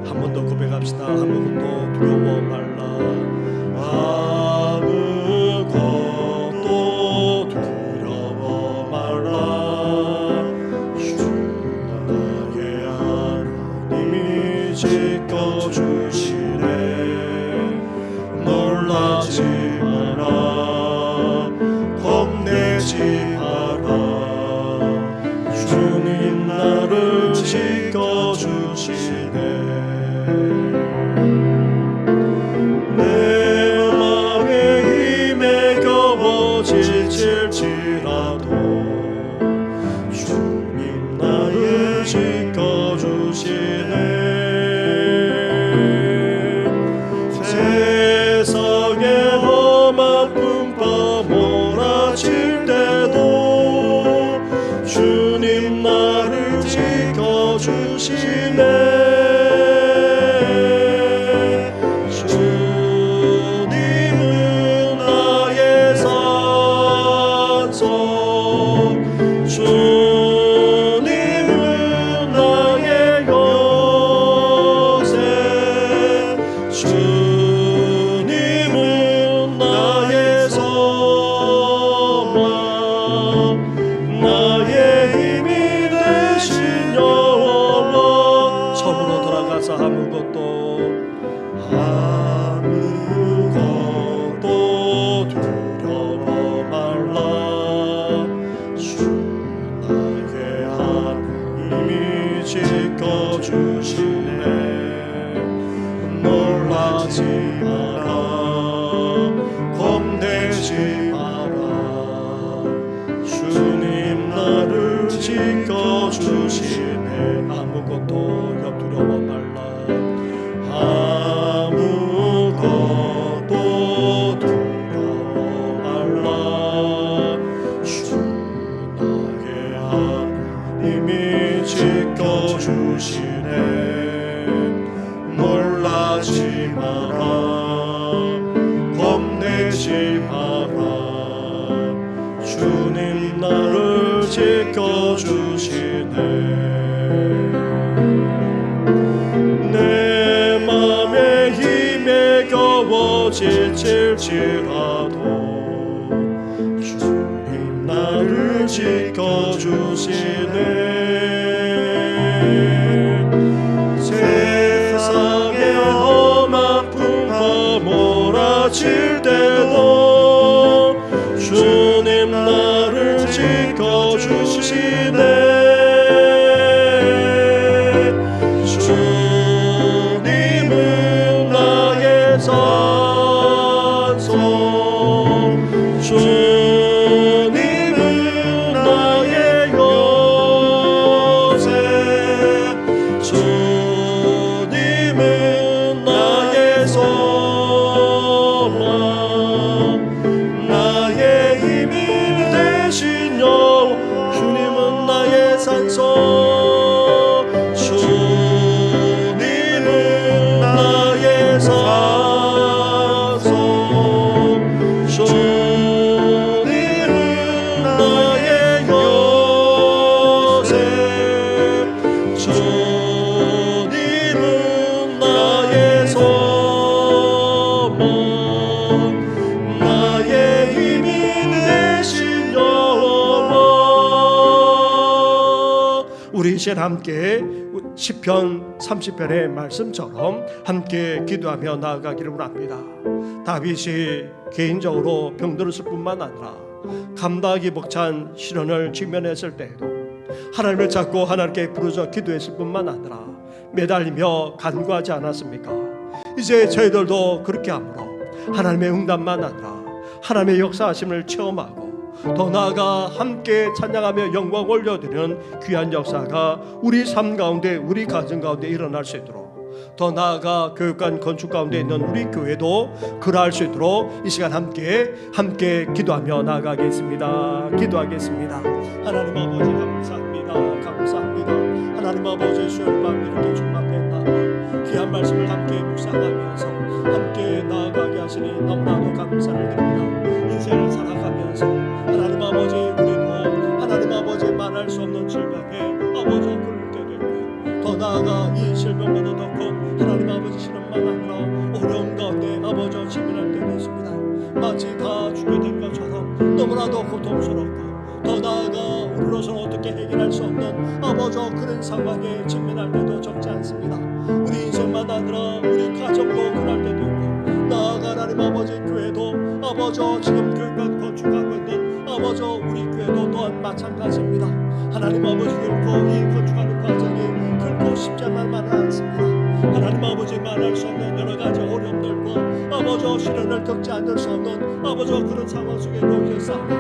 한 번 더 고백합시다. 아무것도 두려워 말라. 아무것도 두려워 말라. 주 나의 하나님이 지켜주시네. 놀라지 마라. 겁내지 마라. 주님 나를 지켜주시네. 내 맘에 힘에 겨워 지칠지라도 주님 나를 지켜주시네. 세상에 험한 풍파 몰아칠 때도 주님 나를 지켜주시네. 나가서 아무것도 두려워 말라. 주 나의 하나님이 지켜주시네. 놀라지 마라, 겁내지 마라. 주님 나를 지켜주시네. 아무것도 두려워 말라. 아무것도 두려워 말라. 주 나의 하나님이 지켜주시네. 놀라지 마라, 겁내지 마라. 주님 나를 지켜주시네. 내 맘에 힘에 겨워 지칠지라도 주님 나를 지켜주시네. 세상에 험한 풍파 몰아칠 때도 주님 나를 지켜주시네. 주님은 나의 산성, 주님은 나의 요새, 주님은 나의 소망, 나의 힘이 되신 여호와. 주님은 나의 산성, 주님은 나의 산성, 주님은 나의 요새, 주님은 나의 소망, 나의 힘이 되신 여호와. 우리 이제 함께 시편 30편의 말씀처럼 함께 기도하며 나아가기를 원합니다. 다윗이 개인적으로 병들었을 뿐만 아니라 감당하기 벅찬 시련을 직면했을 때에도 하나님을 찾고 하나님께 부르짖어 기도했을 뿐만 아니라 매달리며 간구하지 않았습니까? 이제 저희들도 그렇게 함으로 하나님의 응답만 아니라 하나님의 역사하심을 체험하고 더 나아가 함께 찬양하며 영광 올려드리는 귀한 역사가 우리 삶 가운데, 우리 가정 가운데 일어날 수 있도록, 더 나아가 교육관 건축 가운데 있는 우리 교회도 그러할 수 있도록 이 시간 함께 기도하며 나아가겠습니다. 기도하겠습니다. 하나님 아버지 감사합니다. 감사합니다. 하나님 아버지 수요일 밤 이렇게 주님 앞에 나가 귀한 말씀을 함께 묵상하면서 함께 나아가게 하시니 너무나도 감사를 드립니다. 인생을 살아가면서 하나님 아버지 우리도 하나님 아버지 말할 수 없는 질병에 아버지 굶게 되고, 더 나아가 이 질병보다 더 큰 하나님 아버지 시련만 아니라 어려움 가운데 아버지 지면할 때도 있습니다. 마치 다 죽게 된 것처럼 너무나도 고통스럽고, 더 나아가 우리로서는 어떻게 해결할 수 없는 아버지 그런 상황에 직면할 때도 적지 않습니다. 우리 인생만 아니라 우리 가정도 그럴 때도 있고, 나아가 하나님 아버지 교회도 아버지 지금 교육관 건축하고 있는 아버지 우리 교회도 또한 마찬가지입니다. 하나님 아버지 결코 이 건축하는 과정이 결코 쉽지 않습니다. 하나님 아버지 말할 수 없는 여러 가지 어려움들과 아버지 시련을 겪지 않을 수 없는 아버지 그런 상황 속에 놓여있사오니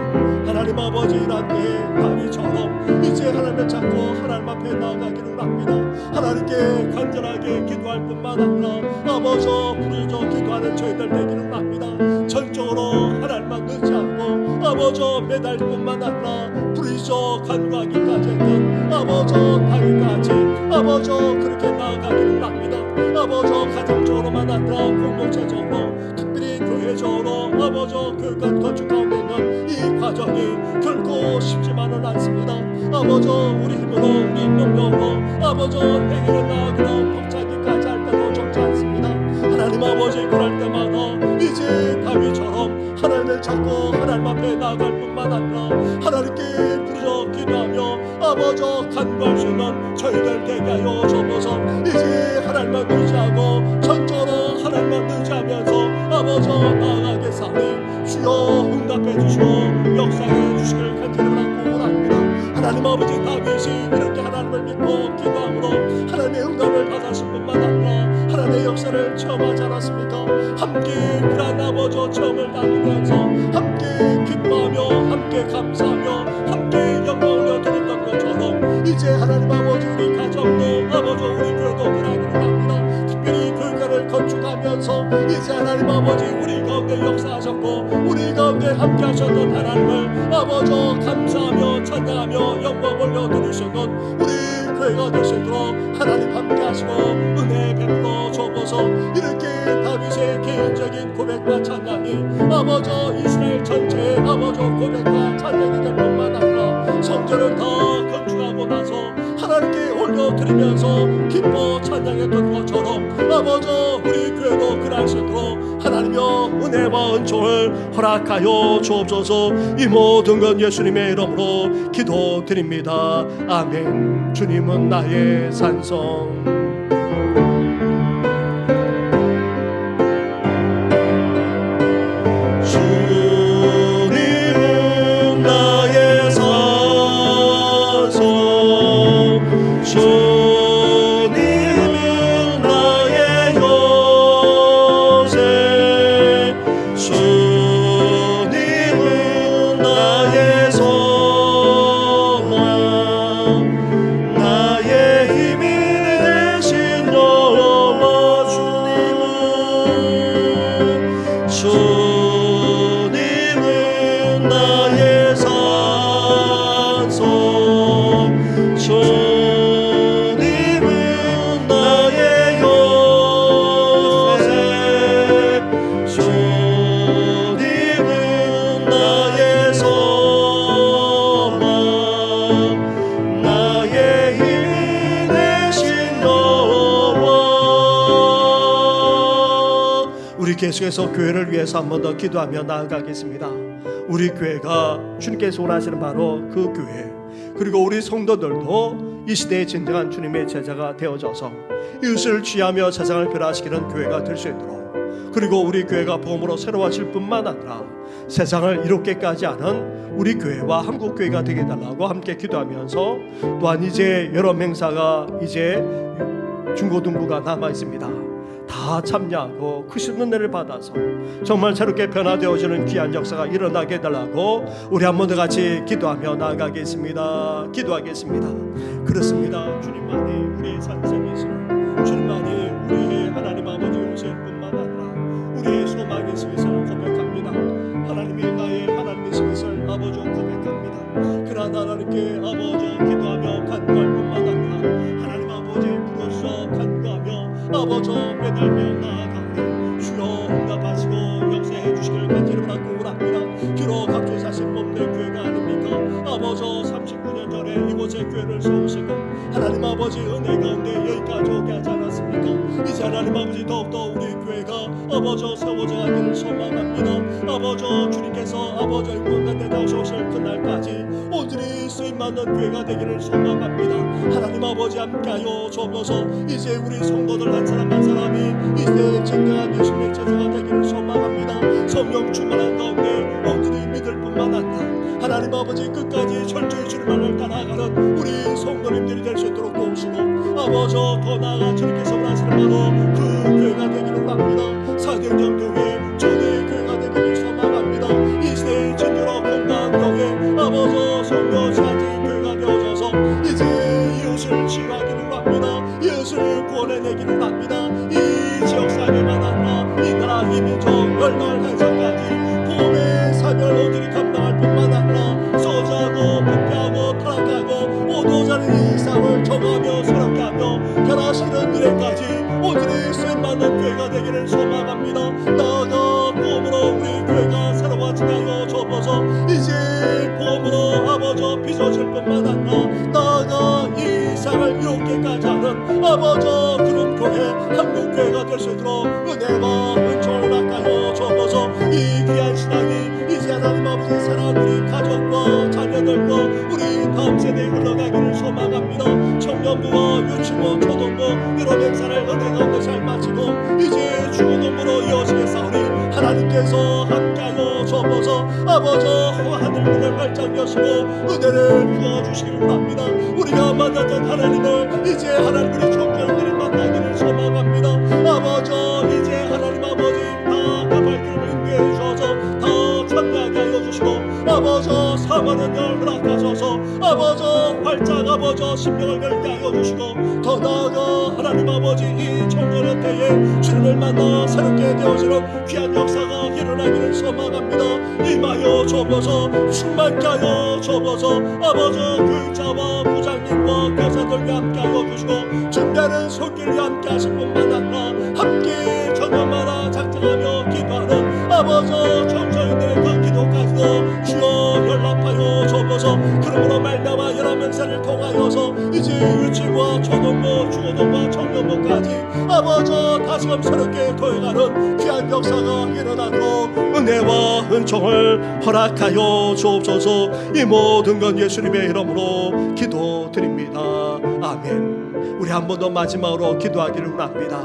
하나님 아버지 이런 때에 다윗처럼 이제 하나님을 찾고 하나님 앞에 나아가기를 합니다. 하나님께 간절하게 기도할 뿐만 아니라 아버지 부르짖어 기도하는 저희들 되기를 합니다. 전적으로 하나님만 의지하고 아버지 매달 뿐만 아니라 부르짖어 간구하기까지 했던 아버지 다윗같이 아버지 그렇게 나아가기를 합니다. 아버지 가정적으로만 아니라 공동체적으로 특별히 교회적으로 아버지 교육관 건축 가운데 있는 이 과정이 결코 쉽지만은 않습니다. 아버지 우리 힘으로 우리 능력으로 아버지 행위를 나아가기로 벅차기까지 할 때도 적지 않습니다. 하나님 아버지 그럴 때마다 이제 다윗처럼 하나님을 찾고 하나님 앞에 나아갈 뿐만 아니라 하나님께 부르짖어 기도하며 아버지 간구할 수 있는 저희들 되게 하여 주옵소서. 이제 하나님 아버지 나아가겠사오니 주여 응답해 주시고 역사해 주시길 간절히 바라고 원합니다. 하나님 아버지 다윗이 이렇게 하나님을 믿고 기도함으로 하나님의 응답을 받았을 뿐만 아니라 하나님의 역사를 체험하지 않았습니까? 함께 그런 아버지 체험을 나누면서 함께 기뻐하며 함께 감사하며 함께 영광을 올려드렸던 것처럼 이제 하나님 아버지 우리 가정도 아버지 우리 교회도 그러기를 합니다. 특별히 교회를 건축하면서 이제 하나님 아버지 우리 가운데 역사하셨고 우리 가운데 함께 하셨던 하나님을 아버지 감사하며 찬양하며 영광 올려드리셨던 우리 교회가 되시도록 하나님 함께 하시고 은혜 베풀어 주옵소서. 이렇게 다윗의 개인적인 고백과 찬양이 아버지 이스라엘 전체의 아버지 고백과 찬양이 될 뿐만 아니라 성전을 다 건축하고 나서 하나님께 올려드리면서 기뻐 찬양했던 것처럼 아버지 우리 교회도 그러하시도록 하나님여 은혜와 은총을 허락하여 주옵소서. 이 모든 건 예수님의 이름으로 기도드립니다. 아멘. 주님은 나의 산성. 계속해서 교회를 위해서 한 번 더 기도하며 나아가겠습니다. 우리 교회가 주님께서 원하시는 바로 그 교회, 그리고 우리 성도들도 이 시대의 진정한 주님의 제자가 되어져서 이웃을 취하며 세상을 변화시키는 교회가 될 수 있도록, 그리고 우리 교회가 복음으로 새로워질 뿐만 아니라 세상을 이롭게까지 하는 우리 교회와 한국 교회가 되게 해달라고 함께 기도하면서, 또한 이제 여러 맹사가 이제 중고등부가 남아 있습니다. 다 참여하고 크신 은혜를 받아서 정말 새롭게 변화되어지는 귀한 역사가 일어나게 해달라고 우리 한 번 더 같이 기도하며 나아가겠습니다. 기도하겠습니다. 그렇습니다. 주님만이 우리의 산성이시라, 주님만이 우리의 하나님 아버지 요새일 뿐만 아니라 우리의 소망이신 것을 고백합니다. 하나님이 나의 하나님이신 것을 아버지 고백합니다. 그러한 하나님께 아버지 기도하며 간구할 뿐만 아니라 하나님 아버지 부르셔 간구하며 아버지 매달며 나아가오니 주여 응답하시고 역사해 주시길 간절히 바라고 원합니다. 기록 각주 사신 몸된 교회가 아닙니까? 아버지 39년 전에 이곳에 교회를 세우시고 하나님 아버지 은혜 가운데 여기까지 오게 하지 않았습니까? 이제 하나님 아버지 더욱더 우리 교회가 아버지 세워져 가기를 소망합니다. 아버지 주님께서 아버지 영광 가운데 다시 오실 그날까지 온전히 쓰임받는 교회가 되기를 소망합니다. 하나님 아버지 함께하여 주옵소서. 이제 우리 성도들 한 사람 한 사람이 이제 진정한 예수님의 제자가 되기를 소망합니다. 성령 충만한 가운데 온전히 믿을 뿐만 아니라 하나님 아버지 끝까지 철저히 주님만을 따라가는 우리 성도님들이 될 수 있도록 도우시고, 아버지 더 나아가 주님께서 원하시는 바로 그 교회가 되기를 합니다. 사경정 교회 초대 교회가 되기를 소망합니다. 이 시대의 진주로 건강교회 아버지 성령 사제 교회가 되어져서 이제 이웃을 치유하기를 합니다. 이웃을 구원해내기를 합니다. 이 지역 사회만 아니라 이 나라 이 민족 열날 해상까지 복음의 사명을 온전히 감당할 뿐만 아니라 소지하고 부패하고 타락하고 오도자는 이 세상을 정하며 새롭게 하며 변화시키는 미래까지 온전히 쓰임받는 교회가 되기를 소망합니다. 나아가 복음으로 우리 교회가 새로워지게 하여 주옵소서. 이제 복음으로 아버지 빚어질 뿐만 아니라 나아가 이 세상을 이롭게까지 하는 아버지 그런 교회 한국교회가 될 수 있도록 은혜와 은총을 허락하여 주옵소서. 이 귀한 신앙이 이제 하나님 아버지 사랑 우리 가족과 자녀들과 우리 다음 세대에 흘러가기를 소망합니다. 청년부와 유치부 초등부 이런 행사를 은혜 가운데 잘 마치고 이제 중고등부로 이어지겠사오니 은혜를 부어주시기를 원합니다. 우리가 만났던 하나님을 이제 하나님 우리 종교들이 만나기를 소망합니다. 아버지 이제 하나님 아버지 다 그 발길을 인도해 주셔서 더 참여하게 하여 주시고 아버지 사모하는 걸 허락하셔서 아버지 활짝 아버지 심령을 넓게 하여 주시고 더 나아가 하나님 아버지 이 청소년 때에 주님을 만나 새롭게 되어지는 귀한 역사가 일어나기를 소망합니다. 임하여 주옵소서 충만케 하여 주옵소서 아버지 교육자와 부장님과 교사들과 함께 하여 주시고 준비하는 손길과 함께 하실 뿐만 아니라 함께 저녁마다 작정하며 기도하는 아버지 청소년들의 그 기도까지도 주여 연락하여 주옵소서. 그러므로 말미암아 여러 명세를 통하여서 이제 유치부와 초등부 중고등부와 청년부까지 아버지 다시금 새롭게 도행하는 귀한 역사가 일어나도록 은혜와 은총을 허락하여 주옵소서. 이 모든 건 예수님의 이름으로 기도드립니다. 아멘. 우리 한 번 더 마지막으로 기도하기를 원합니다.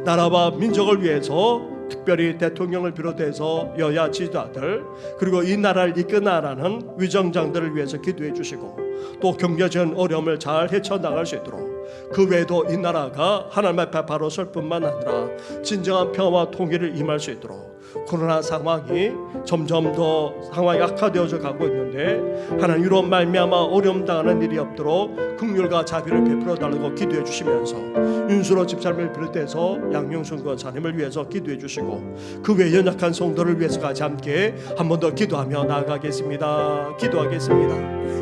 나라와 민족을 위해서 특별히 대통령을 비롯해서 여야 지도자들 그리고 이 나라를 이끌어나가는 위정장들을 위해서 기도해 주시고 또 경제적인 어려움을 잘 헤쳐나갈 수 있도록 그 외에도 이 나라가 하나님 앞에 바로 설 뿐만 아니라 진정한 평화와 통일을 임할 수 있도록 코로나 상황이 점점 더 상황이 악화되어져 가고 있는데 하나님으로 말미암아 어려움 당하는 일이 없도록 긍휼과 자비를 베풀어 달라고 기도해 주시면서 윤수로 집사님을 비롯해서 양용순 권사님을 위해서 기도해 주시고 그 외 연약한 성도를 위해서 같이 함께 한 번 더 기도하며 나아가겠습니다. 기도하겠습니다.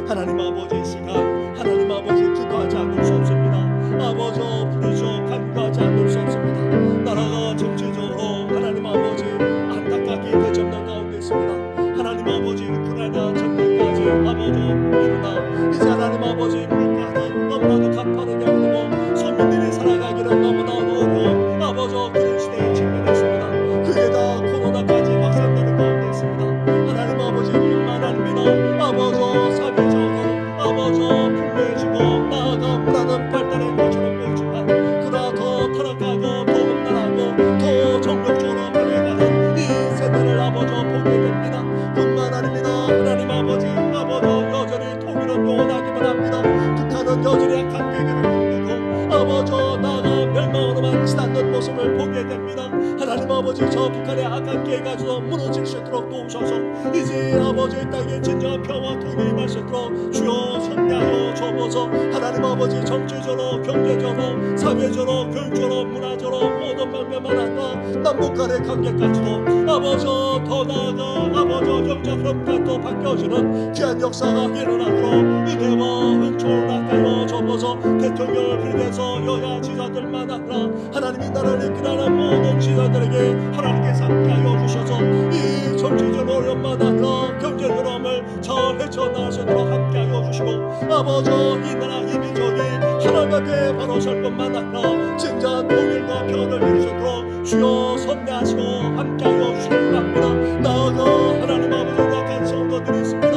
하나님 아버지 이 시간 하나님 아버지 기도하지 않을 수 없습니다. 아버지 부르짖어 간구하지 않을 수 없습니다. 나라가 정치적으로 하나님 아버지 안타깝게 되잡는 가운데 있습니다. 하나님 아버지 우크라이나 전쟁까지 아버지 일어나 이제 하나님 아버지 물가는 너무나도 가파르게 흐르고 서민들이 살아가기는 너무나도 어려운 아버지 그런 시대에 직면했습니다. 그게 다 코로나까지 확산되는 가운데 있습니다. 하나님 아버지 뿐만 아닙니다. 아버지 사회적으로 아버지 불매해지고 나아가 문화는 발달한 것처럼 보이지만 그러나 더 타락하고 더 음란하고 더 정력적으로 변해가는 이 세대를 아버지 보게 됩니다. 뿐만 아닙니다. 하나님 아버지 여전히 통일은 영원하기만 합니다. 북한은 여전히 약한 괴계를 꿈꾸고 아버지 나아가 멸망으로만 치닫는 모습을 보게 됩니다. 하나님 아버지 저 북한의 악한 계획까지도 무너질 수 있도록 도우셔서 이제 아버지의 땅에 진정한 평화 통일이 임할 수 있도록 주여 섭리하여 주옵소서. 하나님 아버지 정치적으로 경제적으로 사회적으로 교육적으로 문화적으로 모든 방면만 아니라 남북 간의 관계까지도 아버지 더 나아가 아버지 영적 흐름까지도 바뀌어지는 귀한 역사가 일어나도록 은혜와 은총을 낚아여 주옵소서. 대통령을 비롯해서 여야 지사들만 아니라 하나님이 나라를 이끌어가는 모든 지사들에게 하나님께서 함께하여 주셔서 이 정치적 어려움만 아니라 경제 흐름을 잘 헤쳐나가시도록 함께하여 주시고 아버지 이 나라 이 민족이 하나님 앞에 바로 설 것만 아니라 진짜 통일과 평화를 이루시도록 주여 섭리하시고 함께하여 주시길 바랍니다. 나아가 하나님 아버지 약한 성도들이 있습니다.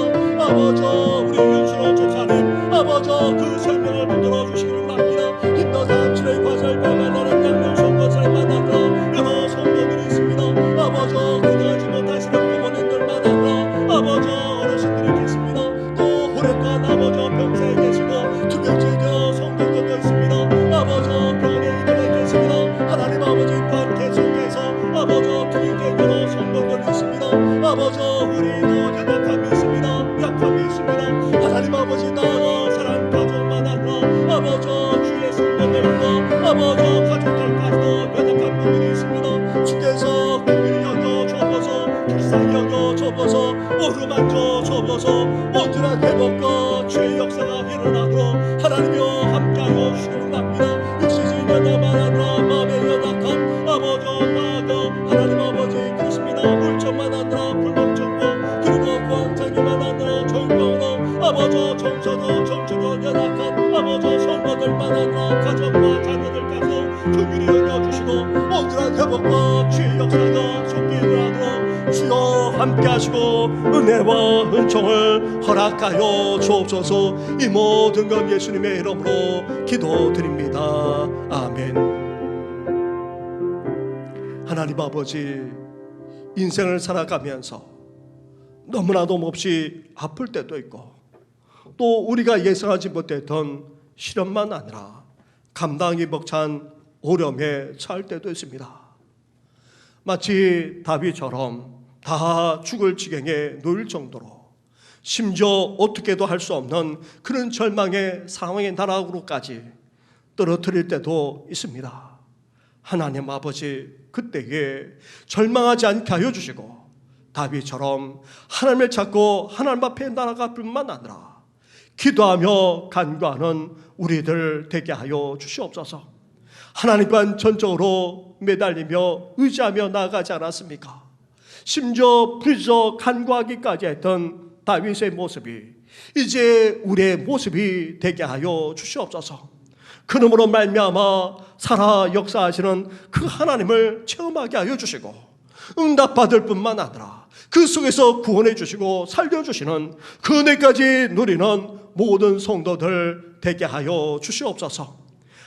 아버지 우리 윤수로 집사님 아버지 그 생명을 붙들어 주시기를 바랍니다. 힘나사 주의 과사를 발견하는 양용성 권사님만 아니라 여러 성도들이 있습니다. 아버지 고등하지 못하시는 부모님들만 아니라 아버지 어르신들이 계십니다. 또 호랩과 아버지 병사에 계시고 투병지대 성도들도 있습니다. 아버지 병원에 이들에 계십니다. 하나님 아버지 또한 계속해서 아버지 투병지대 성도들이 있습니다. 아버지 우리도 연약함이 있습니다. 약함이 있습니다. 하나님 아버지 나아가 사랑 가족만 아니라 아버지 주의 성도들과 아버지 가족들까지도 연약한 분들이 있습니다. 주께서 긍휼히 여겨 주옵소서. 불쌍히 여겨 주옵소서. 어루만져 주옵소서. 온전한 회복과 주의 역사가 일어나도록 하나님이여 함께하여 주시기를 합니다. 육신적인 연약만 아니라 마음의 연약함 아버지 나아가 하나님 아버지 그렇습니다. 물질만 아니라 불멍증과 그리고 고황장애만 아니라 정병으로 아버지 정서도 연약한 아버지 성도들만 아니라 가정과 자녀들까지 긍휼히 여겨주시고 온전한 회복과 주의 역사가 속히 일어나도록 주여 함께하시고 은혜와 은총을 허락하여 주옵소서. 이 모든 건 예수님의 이름으로 기도드립니다. 아멘. 하나님 아버지 인생을 살아가면서 너무나도 몹시 아플 때도 있고 또 우리가 예상하지 못했던 시련만 아니라 감당이 벅찬 어려움에 처할 때도 있습니다. 마치 다윗처럼 다 죽을 지경에 놓일 정도로 심지어 어떻게도 할 수 없는 그런 절망의 상황의 나락으로까지 떨어뜨릴 때도 있습니다. 하나님 아버지 그때에 절망하지 않게 하여 주시고 다윗처럼 하나님을 찾고 하나님 앞에 나아갈 뿐만 아니라 기도하며 간구하는 우리들 되게 하여 주시옵소서. 하나님과 전적으로 매달리며 의지하며 나아가지 않았습니까? 심지어 부르짖어 간구하기까지 했던 다윗의 모습이 이제 우리의 모습이 되게 하여 주시옵소서. 그러므로 말미암아 살아 역사하시는 그 하나님을 체험하게 하여 주시고 응답받을 뿐만 아니라 그 속에서 구원해 주시고 살려주시는 그 은혜까지 누리는 모든 성도들 되게 하여 주시옵소서.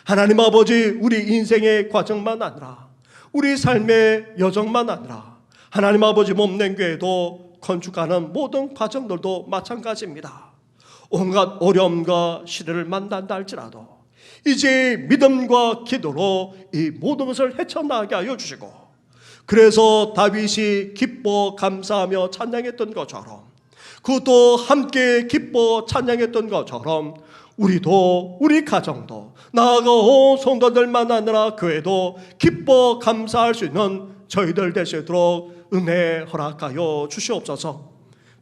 하나님 아버지 우리 인생의 과정만 아니라 우리 삶의 여정만 아니라 하나님 아버지 몸낸 교회도 건축하는 모든 과정들도 마찬가지입니다. 온갖 어려움과 시련을 만난다 할지라도 이제 믿음과 기도로 이 모든 것을 헤쳐나가게 하여 주시고 그래서 다윗이 기뻐 감사하며 찬양했던 것처럼 그것도 함께 기뻐 찬양했던 것처럼 우리도 우리 가정도 나아가 온 성도들만 아니라 교회도 기뻐 감사할 수 있는 저희들 되시도록 은혜 허락하여 주시옵소서.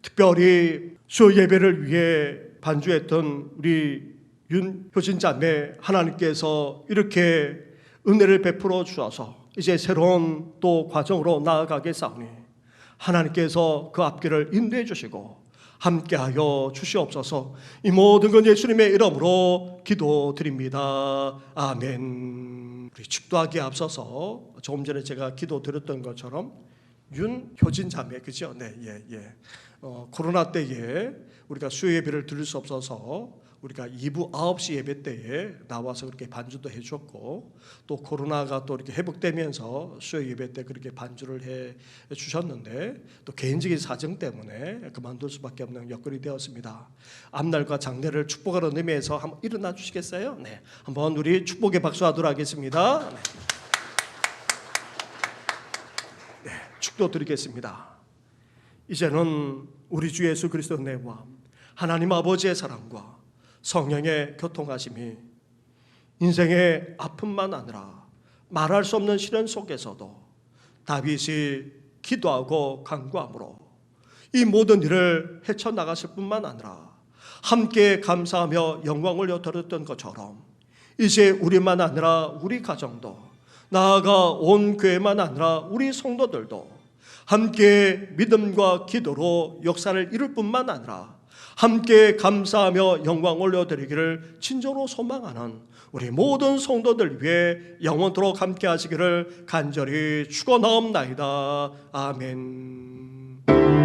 특별히 주 예배를 위해 반주했던 우리 윤효진 자매 하나님께서 이렇게 은혜를 베풀어 주셔서 이제 새로운 또 과정으로 나아가겠사오니 하나님께서 그 앞길을 인도해 주시고 함께하여 주시옵소서. 이 모든 건 예수님의 이름으로 기도드립니다. 아멘. 우리 축도하기에 앞서서 조금 전에 제가 기도드렸던 것처럼 윤효진 자매 그죠? 네, 코로나 때에 우리가 수요 예배를 드릴 수 없어서 우리가 2부 9시 예배 때에 나와서 그렇게 반주도 해줬고 또 코로나가 또 이렇게 회복되면서 수요 예배 때 그렇게 반주를 해 주셨는데 또 개인적인 사정 때문에 그만둘 수밖에 없는 여건이 되었습니다. 앞날과 장래를 축복하는 의미에서 한번 일어나 주시겠어요? 네, 한번 우리 축복의 박수하도록 하겠습니다. 네, 축도 드리겠습니다. 이제는 우리 주 예수 그리스도 은혜와 하나님 아버지의 사랑과 성령의 교통하심이 인생의 아픔만 아니라 말할 수 없는 시련 속에서도 다윗이 기도하고 간구함으로 이 모든 일을 헤쳐나갔을 뿐만 아니라 함께 감사하며 영광을 올려드렸던 것처럼 이제 우리만 아니라 우리 가정도 나아가 온 교회만 아니라 우리 성도들도 함께 믿음과 기도로 역사를 이룰 뿐만 아니라 함께 감사하며 영광 올려드리기를 진정으로 소망하는 우리 모든 성도들 위해 영원토록 함께 하시기를 간절히 축원하옵나이다. 아멘.